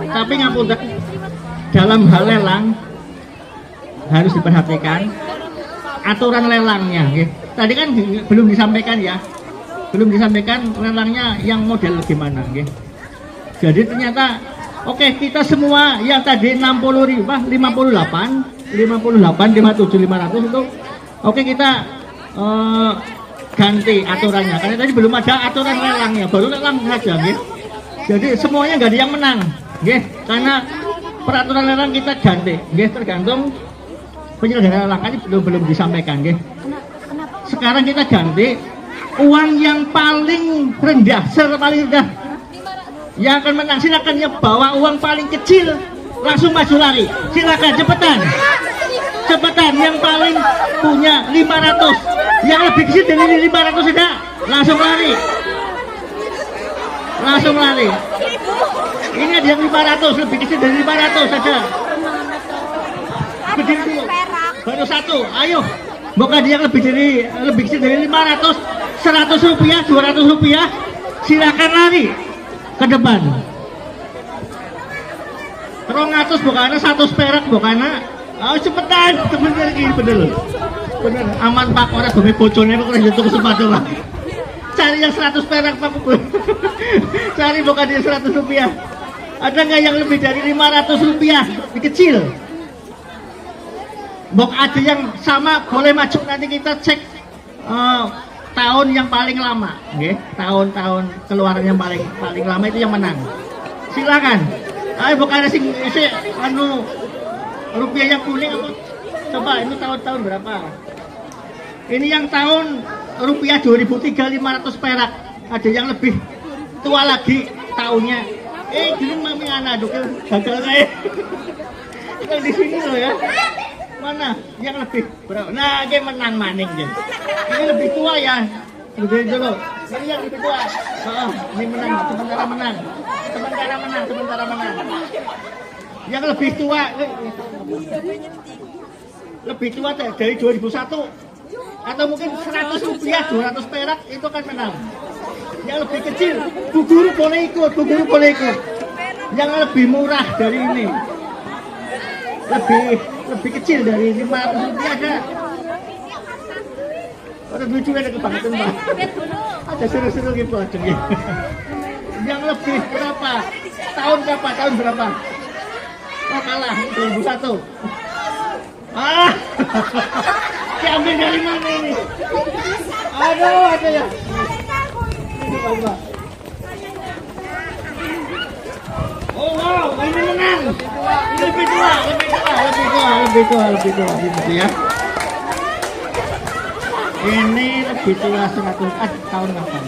Tapi ngapunten, dalam hal lelang harus diperhatikan aturan lelangnya. Tadi kan belum disampaikan ya, lelangnya yang model gimana. Jadi ternyata, oke, kita semua yang tadi 60.000, 57, 500 itu, oke kita ganti aturannya, karena tadi belum ada aturan lelangnya, baru lelang saja, gitu. Jadi semuanya nggak ada yang menang, gitu. Karena peraturan lelang kita ganti, gitu. Tergantung penyelenggara lelang ini belum disampaikan, gitu. Sekarang kita ganti uang yang paling rendah, yang akan menang silakan ya, bawa uang paling kecil langsung maju lari. Silakan cepetan. Cepetan yang paling punya 500. Yang lebih kecil dari 500 ada. Langsung lari. Langsung lari. Ini ada yang 500, lebih kecil dari 500 ada. Berdiri dulu. Baru satu. Ayo. Bukan dia yang lebih kecil dari 500, 100 rupiah, 200 rupiah. Silakan lari ke depan. 200 bukan 100 perak bukan. Oh cepetan, bener lagi bener. Bener aman Pak, orang bumi bocornya kok udah jatuh sepatu Pak. Cari yang 100 perak Pak. Cari bukan dia 100 rupiah. Ada nggak yang lebih dari 500 rupiah? Lebih kecil. Bok ada yang sama, boleh maju nanti kita cek tahun yang paling lama, okay? Tahun-tahun keluaran yang paling lama itu yang menang. Silakan. Ayo bukan ada sing anu rupiah yang kuning apa? Coba ini tahun-tahun berapa? Ini yang tahun rupiah 2003 500 perak. Ada yang lebih tua lagi tahunnya. Gini mami anak aduk gagal kayak. Yang di sini loh ya. Mana yang lebih berapa? Nah, dia menang maning dia. Ini lebih tua ya. Lebih dulu. Ini yang lebih tua. Oh, ini menang, sementara menang. Sementara menang. Yang lebih tua dari 2001 atau mungkin 100 rupiah, 200 perak itu kan menang. Yang lebih kecil, Bu Guru boleh ikut. Yang lebih murah dari ini. Lebih kecil dari 500 rupiah ada. Orang lucu ada kebangetan Pak. Ada seru-seru gitu aja. Yang lebih berapa? Tahun berapa? Oh kalah 2001. Diambil dari mana ini? Aduh, ada ya. Ini coba. Oh wow, ini menang. Ini lebih tua ya. Ini lebih tua 100 tahun kapan?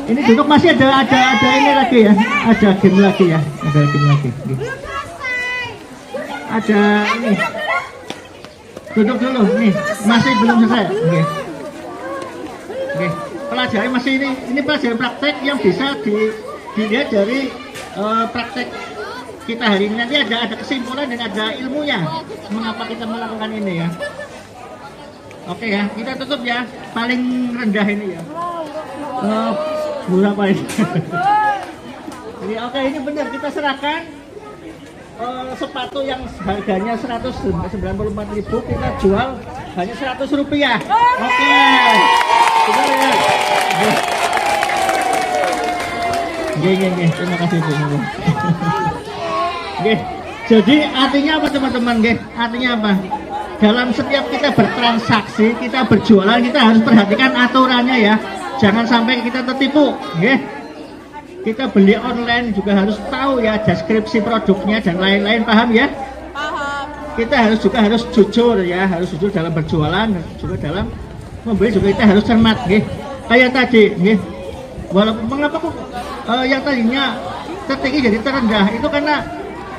Ini duduk masih ada ini lagi ya. Ada game lagi ya. Ada ini. Duduk dulu nih, masih belum selesai. Oke. Pelajari masih ini pelajaran praktek yang bisa dilihat dari praktek kita hari ini. Nanti ada kesimpulan dan ada ilmunya mengapa kita melakukan ini ya. Oke ya, kita tutup ya. Paling rendah ini ya. Berapa ini? Ini oke, ini benar kita serahkan sepatu yang harganya 194.000 kita jual hanya 100 rupiah. Oke. Benar ya. Gih, terima kasih Bu. Gih, jadi artinya apa teman-teman? Artinya apa? Dalam setiap kita bertransaksi, kita berjualan, kita harus perhatikan aturannya ya. Jangan sampai kita tertipu. Kita beli online juga harus tahu ya deskripsi produknya dan lain-lain, paham ya? Paham. Kita harus jujur ya, harus jujur dalam berjualan, juga dalam membeli juga kita harus cermat, kayak tadi, walaupun mengapa kok yang tadinya tertinggi jadi terendah itu karena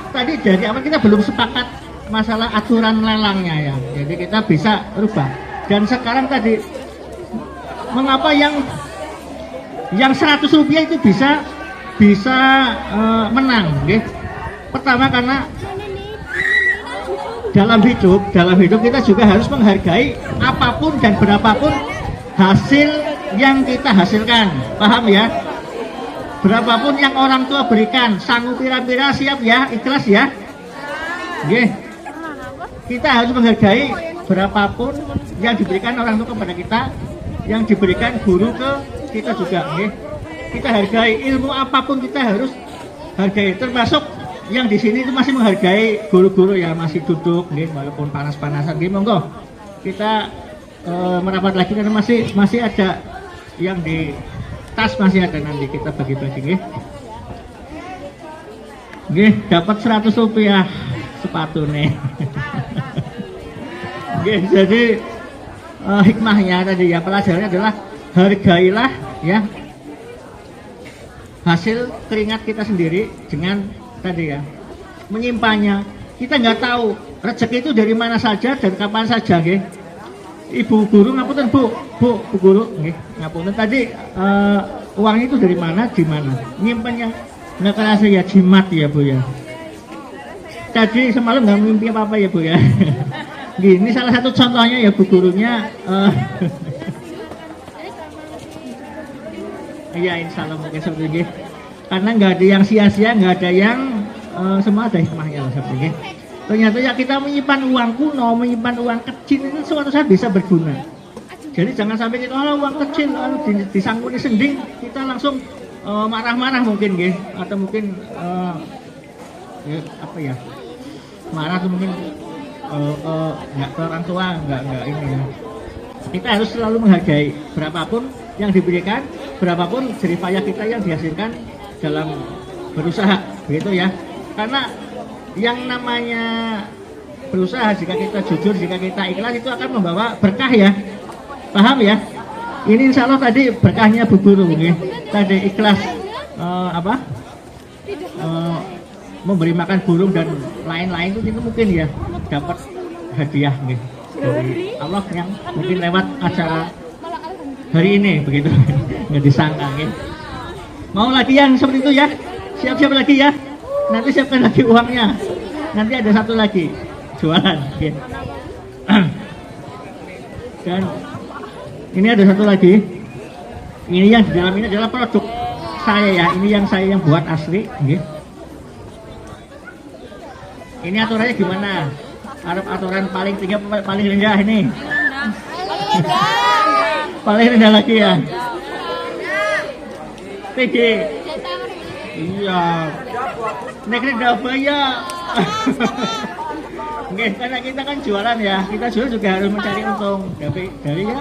tadi dari awal kita belum sepakat masalah aturan lelangnya ya, jadi kita bisa rubah. Dan sekarang tadi mengapa yang 100 rupiah itu bisa menang, pertama karena dalam hidup kita juga harus menghargai apapun dan berapapun hasil yang kita hasilkan, paham ya? Berapapun yang orang tua berikan, sanggup pira-pira, siap ya, ikhlas ya. Kita harus menghargai berapapun yang diberikan orang tua kepada kita, yang diberikan guru ke kita juga. Kita hargai ilmu apapun, kita harus hargai, termasuk yang di sini itu masih menghargai guru-guru ya, masih duduk, walaupun panas-panasan. Monggo kita merapat lagi karena masih ada yang di tas, masih ada, nanti kita bagi-bagi. Dapat 100 rupiah sepatu nih. Jadi hikmahnya tadi ya, pelajarannya adalah hargailah ya hasil keringat kita sendiri dengan tadi ya menyimpannya. Kita nggak tahu rezeki itu dari mana saja dan kapan saja, nggih. Ibu guru ngapunten Bu guru, nggih. Ngapunten tadi uangnya itu dari mana, di mana? Nyimpannya nggak kerasa ya jimat ya Bu ya. Tadi semalam nggak mimpi apa-apa ya Bu ya. Gini salah satu contohnya ya Bu gurunya. Iya insya Allah mungkin seperti itu. Karena nggak ada yang sia-sia, nggak ada yang semua ada hikmahnya seperti itu. Ternyata ya kita menyimpan uang kuno, menyimpan uang kecil itu suatu saat bisa berguna. Jadi jangan sampai kita uang kecil disangkuni sending kita langsung marah-marah mungkin, gitu. Atau mungkin ya, apa ya marah atau mungkin nggak ke orang tua, nggak ini ya. Kita harus selalu menghargai berapapun yang diberikan, berapapun jerih payah kita yang dihasilkan dalam berusaha, begitu ya. Karena yang namanya berusaha, jika kita jujur, jika kita ikhlas, itu akan membawa berkah ya. Paham ya? Ini insya Allah tadi berkahnya Bu Guru, ya. Tadi ikhlas memberi makan burung dan lain-lain itu mungkin ya dapat hadiah gitu dari Allah yang mungkin lewat acara hari ini, begitu. Nggak disangka gitu. Mau lagi yang seperti itu ya? Siap-siap lagi ya? Nanti siapkan lagi uangnya. Nanti ada satu lagi jualan gitu. Dan ini ada satu lagi. Ini yang di dalam ini adalah produk saya ya. Ini yang saya yang buat asli gitu. Ini aturannya gimana? Aturan paling tinggi apa paling rendah ini? Paling rendah lagi ya? Tinggi. Iya. Nek rendah ya. Oke, karena kita kan jualan ya. Kita jualan juga harus mencari untung. Dari ya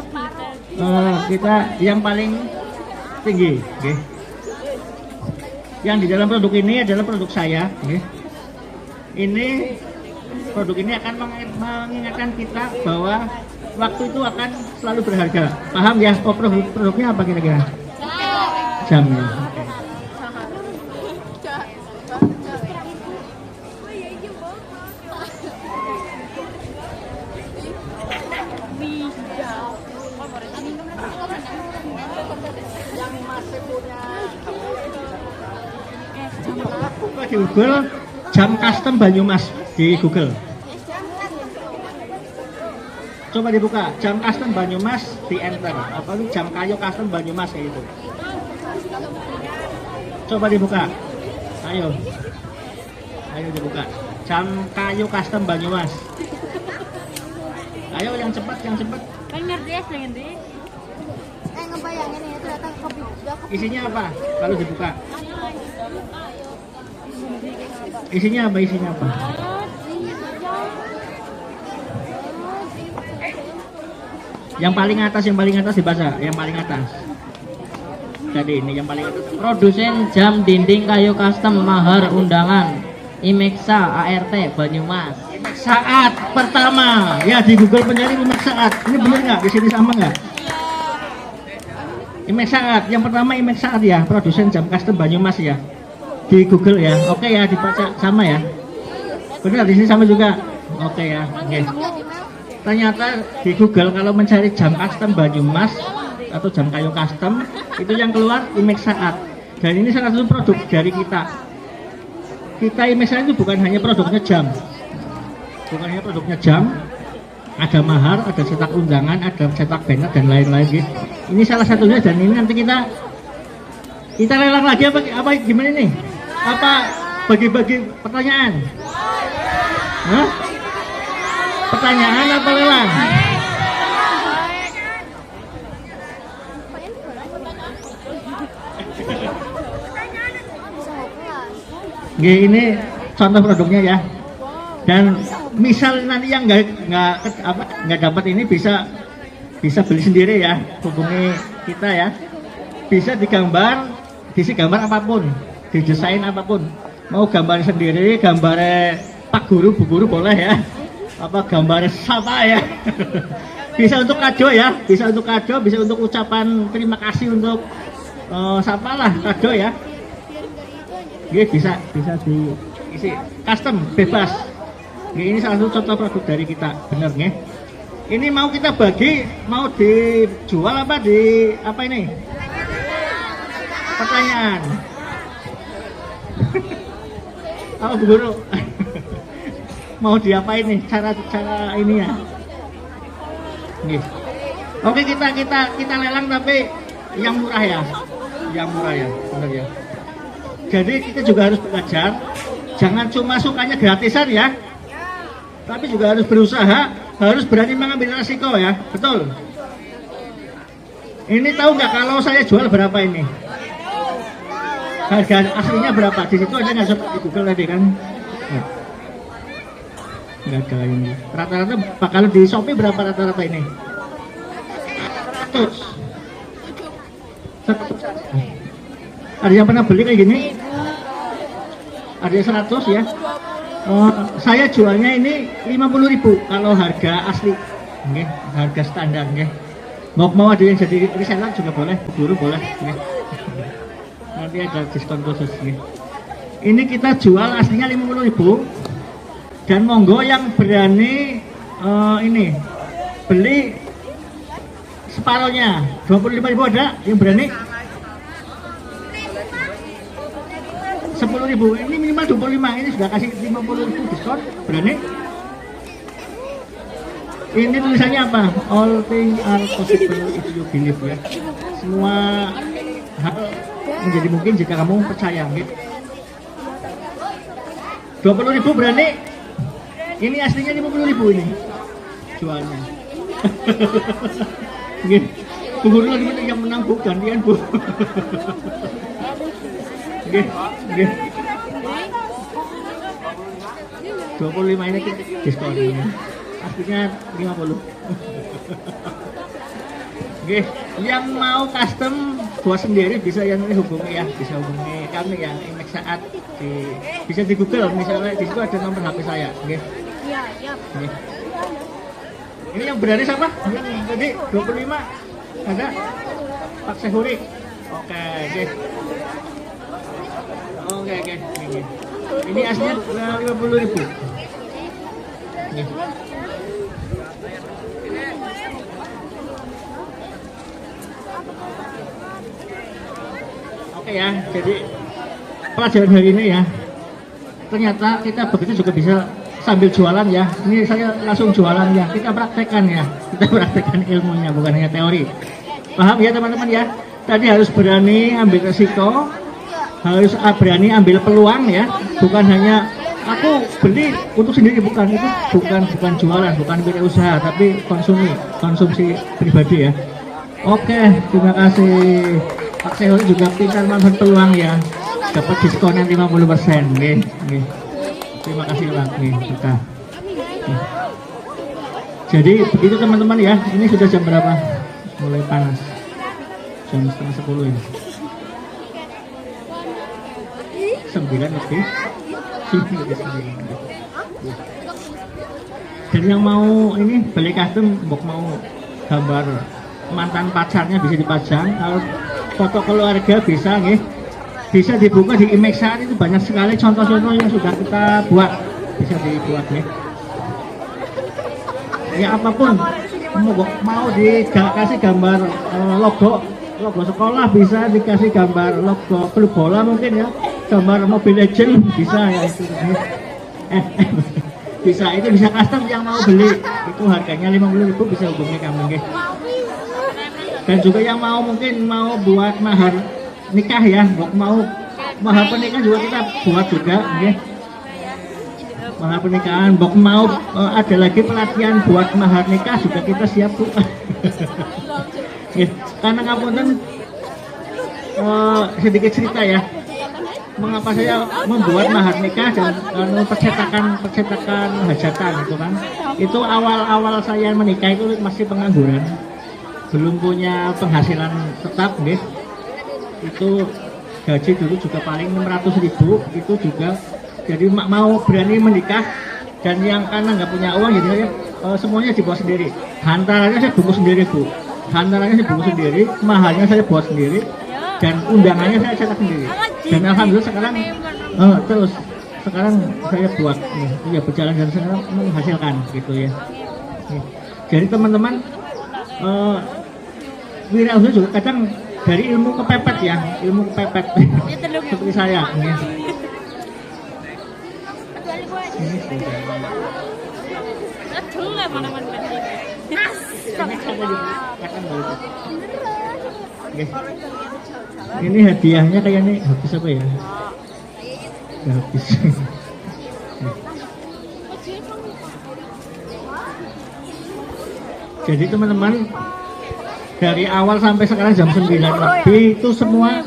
kita yang paling tinggi. Oke. Yang di dalam produk ini adalah produk saya. Oke. Ini produk ini akan mengingatkan kita bahwa waktu itu akan selalu berharga. Paham ya? Oh, produknya apa kira-kira? Jamnya. Buka di Google jam custom Banyumas di Google. Coba dibuka jam custom Banyumas di enter. Apa itu jam kayu custom Banyumas kayak gitu. Coba dibuka. Ayo dibuka. Jam kayu custom Banyumas. Ayo yang cepat, yang cepat. Kan ngerti ya, ngerti. Ngebayangin ya ternyata kopi. Isinya apa? Kalau dibuka. Isinya apa? Isinya apa? Yang paling atas dibaca. Yang paling atas. Jadi ini yang paling atas. Produsen jam dinding kayu custom mahar undangan Imexa ART Banyumas. Saat pertama ya di Google pencari Imex Saat. Ini benar nggak? Di sini sama nggak? Imex Saat. Yang pertama Imex Saat ya, produsen jam custom Banyumas ya. Di Google ya. Oke ya, dibaca sama ya. Benar di sini sama juga. Oke ya. Oke. Ternyata di Google kalau mencari jam custom Banyumas atau jam kayu custom itu yang keluar Imex Saat. Dan ini salah satu produk dari kita. Kita Imex Saat itu bukan hanya produknya jam. Bukan hanya produknya jam, ada mahar, ada cetak undangan, ada cetak banner dan lain-lain gitu. Ini salah satunya dan ini nanti kita lelang lagi apa gimana nih? Apa bagi-bagi pertanyaan? Hah? Pertanyaan apa lelang? Ini contoh produknya ya. Dan misal nanti yang nggak dapat ini bisa beli sendiri ya, hubungi kita ya. Bisa digambar, diisi gambar apapun, didesain apapun. Mau gambar sendiri, gambar Pak Guru, Bu Guru boleh ya. Apa gambar sama ya. Bisa untuk kado ya, bisa untuk kado, bisa untuk ucapan terima kasih untuk sapalah kado ya. Bisa isi custom bebas. Ini salah satu contoh produk dari kita, bener nggih. Ini mau kita bagi, mau dijual apa di apa ini? Pertanyaan. Apa Bu Guru? Mau diapain nih cara ini ya? Nih. Oke, kita lelang tapi yang murah ya. Yang murah ya, benar ya. Jadi kita juga harus belajar, jangan cuma sukanya gratisan ya. Tapi juga harus berusaha, harus berani mengambil resiko ya. Betul. Ini tahu nggak kalau saya jual berapa ini? Harga aslinya berapa? Di situ aja nggak sempat di Google tadi kan? Nggak ada ini. Rata-rata kalau di Shopee berapa rata-rata ini? 100. Ada yang pernah beli kayak gini? Ada yang 100 ya? Saya jualnya ini 50.000 kalau harga asli. Nggih, harga standar nggih. Mau ada yang jadi reseller juga boleh, guru boleh nggih. Nanti ada diskon khusus nih. Ini kita jual aslinya 50.000 dan monggo yang berani ini beli separohnya 25.000 ada yang berani 10.000 ini minimal 25 ini sudah kasih 50.000 diskon berani. Ini tulisannya apa? All things are possible if you believe ya. Semua hal menjadi mungkin jika kamu percaya gitu. 20.000 berani? Ini aslinya 50.000 ini jualnya. Gitu. Bu Guru lagi yang menang Bu, gantian Bu. Gitu. 25 ini diskon ini. Aslinya 50. Oke, yang mau custom buat sendiri bisa yang ini hubungi ya, bisa hubungi kami ya. Ini saat bisa di Google misalnya di situ ada nomor HP saya. Oke. Oke. Ini yang berani siapa? Yang tadi 25 ada Pak Sehuri. Oke, oke. Oke. Ini aslinya 50.000. Nih. Oke ya, jadi pelajaran hari ini ya, ternyata kita begitu juga bisa sambil jualan ya. Ini saya langsung jualan ya, kita praktekkan ya, kita praktekkan ilmunya bukan hanya teori. Paham ya teman-teman ya? Tadi harus berani ambil resiko, harus berani ambil peluang ya, bukan hanya aku beli untuk sendiri, bukan itu, bukan jualan, bukan usaha, tapi konsumsi pribadi ya. Oke, terima kasih. Pak Sehuri juga pintar manfaat peluang ya, dapat diskonan 50%. Nggih. Terima kasih Pak. Kita. Jadi begitu teman-teman ya. Ini sudah jam berapa? Mulai panas. Jam setengah 10 ya. 9 lebih. Jadi yang mau ini beli custom, mau gambar mantan pacarnya bisa dipajang. Kalau foto keluarga bisa nih, bisa dibuka di image saat itu banyak sekali contoh-contoh yang sudah kita buat, bisa dibuat nih. Ya apapun, mau dikasih gambar logo sekolah, bisa dikasih gambar logo klub bola mungkin ya, gambar Mobile Legend bisa ya itu. Bisa itu bisa custom yang mau beli itu harganya 50.000 bisa hubungi kami. Dan juga yang mungkin mau buat mahar nikah ya, mau mahar pernikahan juga kita buat juga, okay? Mahar pernikahan, mau ada lagi pelatihan buat mahar nikah juga kita siap Bu. Okay. Karena ngapunten sedikit cerita ya, mengapa saya membuat mahar nikah dan percetakan hajatan itu kan, itu awal saya menikah itu masih pengangguran. Belum punya penghasilan tetap nih, itu gaji dulu juga paling 600.000 itu juga, jadi mau berani menikah dan yang karena nggak punya uang jadi semuanya dibawa sendiri, hantarannya saya bungkus sendiri Bu, mahalnya saya buat sendiri dan undangannya saya cetak sendiri dan alhamdulillah sekarang terus sekarang saya buat ya berjalan dan sekarang menghasilkan gitu ya. Jadi teman-teman wirausaha juga kadang dari ilmu kepepet ya, ilmu kepepet seperti saya. Ya. Ini hadiahnya kayaknya habis apa ya? Udah habis. Jadi teman-teman dari awal sampai sekarang jam 9 lebih itu semua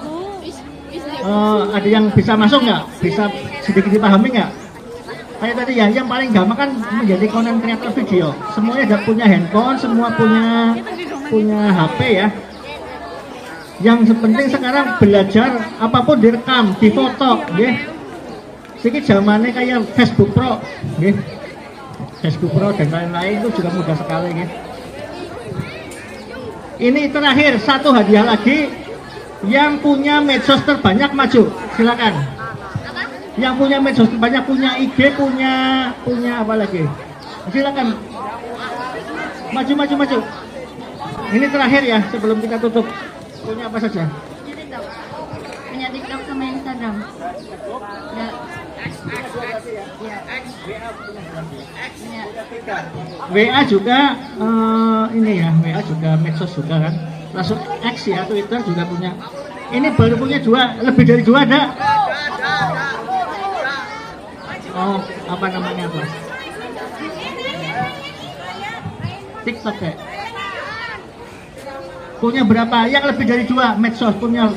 ada yang bisa masuk nggak? Bisa sedikit dipahami nggak? Kayak tadi ya, yang paling gampang kan menjadi konten kreator video. Semuanya ada punya handphone, semua punya HP ya. Yang penting sekarang belajar apapun direkam, difoto, ya. Sedikit zamannya kayak Facebook Pro, ya. Facebook Pro dan lain-lain itu juga mudah sekali, ya. Ini terakhir satu hadiah lagi, yang punya medsos terbanyak maju, silakan. Yang punya medsos terbanyak, punya IG, punya apa lagi? Silakan. Maju. Ini terakhir ya sebelum kita tutup. Punya apa saja? Punya TikTok sama Instagram. Ya. WA juga ini ya, WA juga medsos juga kan. Langsung X ya, Twitter juga punya. Ini baru punya 2, lebih dari 2 ada. Oh, apa namanya apa? TikTok ya. Punya berapa? Yang lebih dari 2 medsos punya.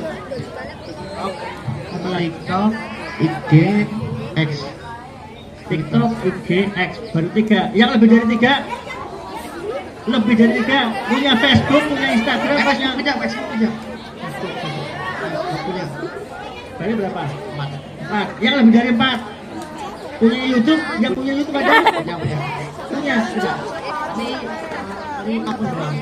Apa lagi? TikTok, IG, X. TikTok, IG, X. Baru 3. Yang lebih dari 3? Lebih dari 3. Punya Facebook, punya Instagram, punya Facebook aja. Punya. Tadi berapa? 4. Yang lebih dari 4. Punya YouTube, yang punya YouTube ada? Punya. Sudah. Ini aku doang.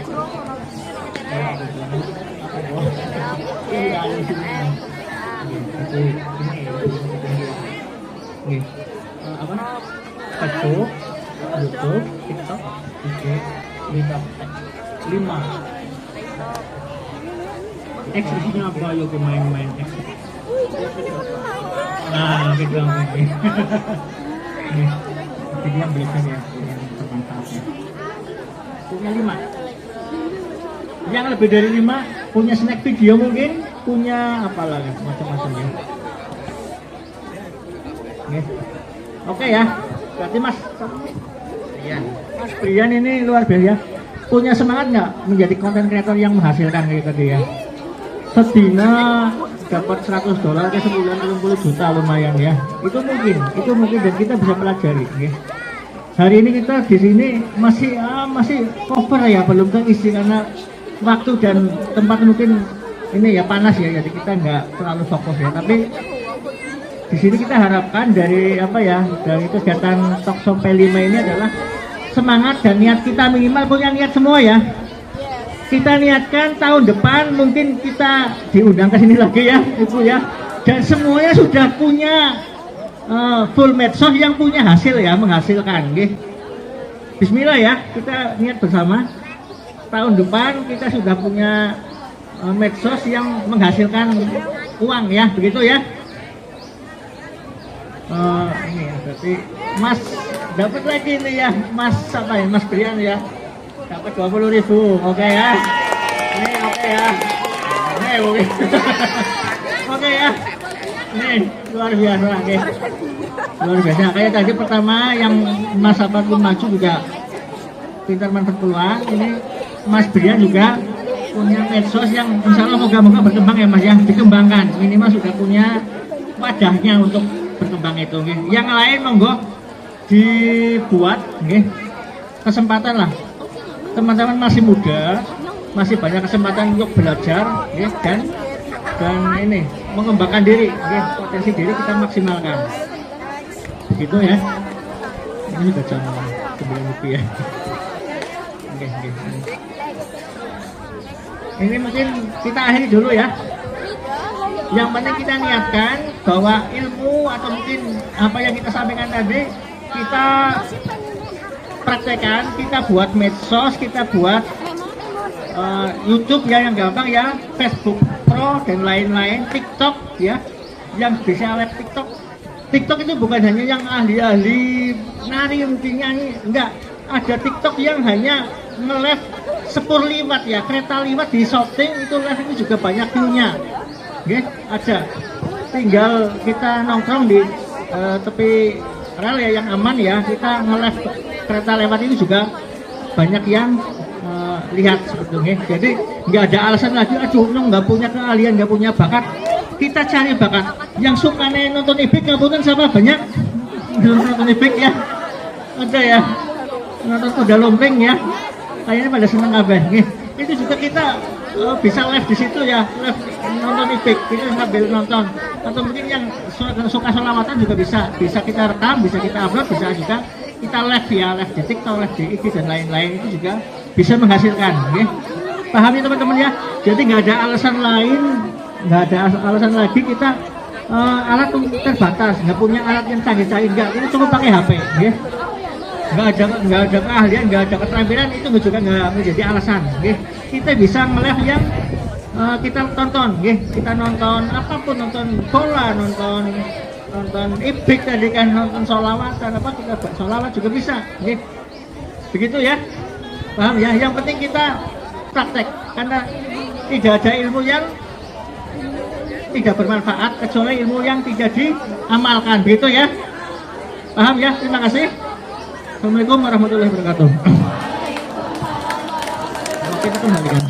Apa? Facebook, YouTube, TikTok, IG, 5. X isinya apa? Yuk main-main X. Nah, gitu ini. Jadi yang belikan ya, yang bermanfaat ya. Punya 5. Yang lebih dari 5 punya snack video mungkin, punya apa lagi macam-macam ya. Oke ya, berarti Mas Brian ini luar biasa. Punya semangat nggak menjadi konten kreator yang menghasilkan kayak tadi ya? Sedina dapat $100 ke sebulan 30 juta lumayan ya. Itu mungkin dan kita bisa pelajari. Ya. Hari ini kita di sini masih cover ya, belum terisi karena waktu dan tempat mungkin ini ya panas ya, jadi kita nggak terlalu fokus ya. Tapi di sini kita harapkan dari dari kegiatan Talkshow P5 ini adalah semangat dan niat kita, minimal punya niat semua ya. Kita niatkan tahun depan mungkin kita diundang ke sini lagi ya, Ibu ya. Dan semuanya sudah punya full medsos yang punya hasil ya, menghasilkan. Gitu. Bismillah ya, kita niat bersama. Tahun depan kita sudah punya medsos yang menghasilkan uang ya, begitu ya. Ini ya, berarti Mas dapat lagi nih ya, Mas Brian ya. Dapat 20.000, oke ya. Ini oke ya. Ini oke. Oke ya. Ini luar biasa, oke. Luar biasa. Kayak tadi pertama yang Mas Saparku maju juga pintar manfaat peluang. Ini Mas Brian juga punya medsos yang insya Allah moga-moga berkembang ya Mas ya, dikembangkan. Minimal sudah punya wadahnya untuk berkembang itu. Okay. Yang lain monggo dibuat, okay. Kesempatan lah. Teman-teman masih muda, masih banyak kesempatan untuk belajar, ya, dan ini mengembangkan diri, ya, potensi diri kita maksimalkan. Begitu ya. Ini sudah jam 9 lebih ya. Oke. Ini mungkin kita akhiri dulu ya. Yang penting kita niatkan bahwa ilmu atau mungkin apa yang kita sampaikan tadi kita praktekkan, kita buat medsos, kita buat YouTube ya yang gampang ya, Facebook Pro dan lain-lain, TikTok ya, yang bisa live TikTok. TikTok itu bukan hanya yang ahli-ahli nari mungkin nyanyi, enggak. Ada TikTok yang hanya nge-live sepur liwat ya, kereta liwat di shooting itu live itu juga banyak view-nya. Oke, ada. Tinggal kita nongkrong di tepi rel ya yang aman ya, kita nge-live kereta lewat itu juga banyak yang lihat sebetulnya. Jadi nggak ada alasan lagi, aduh nggak punya keahlian, nggak punya bakat. Kita cari bakat. Yang suka nonton ibik ngapunten siapa banyak? Nonton ibik ya, ada ya. Nonton kuda lumping ya, kayaknya pada seneng abah. Itu juga kita bisa live di situ ya, live nonton ibik, kita sambil nonton. Atau mungkin yang suka sholawatan juga bisa kita rekam, bisa kita upload, bisa juga kita live ya, live di TikTok, live di IG dan lain-lain, itu juga bisa menghasilkan. Paham ya teman-teman ya? Jadi nggak ada alasan lain, nggak ada alasan lagi kita alat terbatas, nggak punya alat yang canggih-canggih, nggak, kita cukup pakai HP. Nggak ada keahlian, nggak ada keterampilan, itu juga nggak menjadi alasan. Kita bisa nge-live yang kita tonton, kita nonton apapun, nonton bola, nonton ibik tadi kan, nonton sholawatan apa, kita buat sholawat juga bisa. Begitu ya, paham ya? Yang penting kita praktek, karena tidak ada ilmu yang tidak bermanfaat kecuali ilmu yang tidak diamalkan. Begitu ya, paham ya? Terima kasih. Assalamualaikum warahmatullahi wabarakatuh. Oke, kita kembalikan.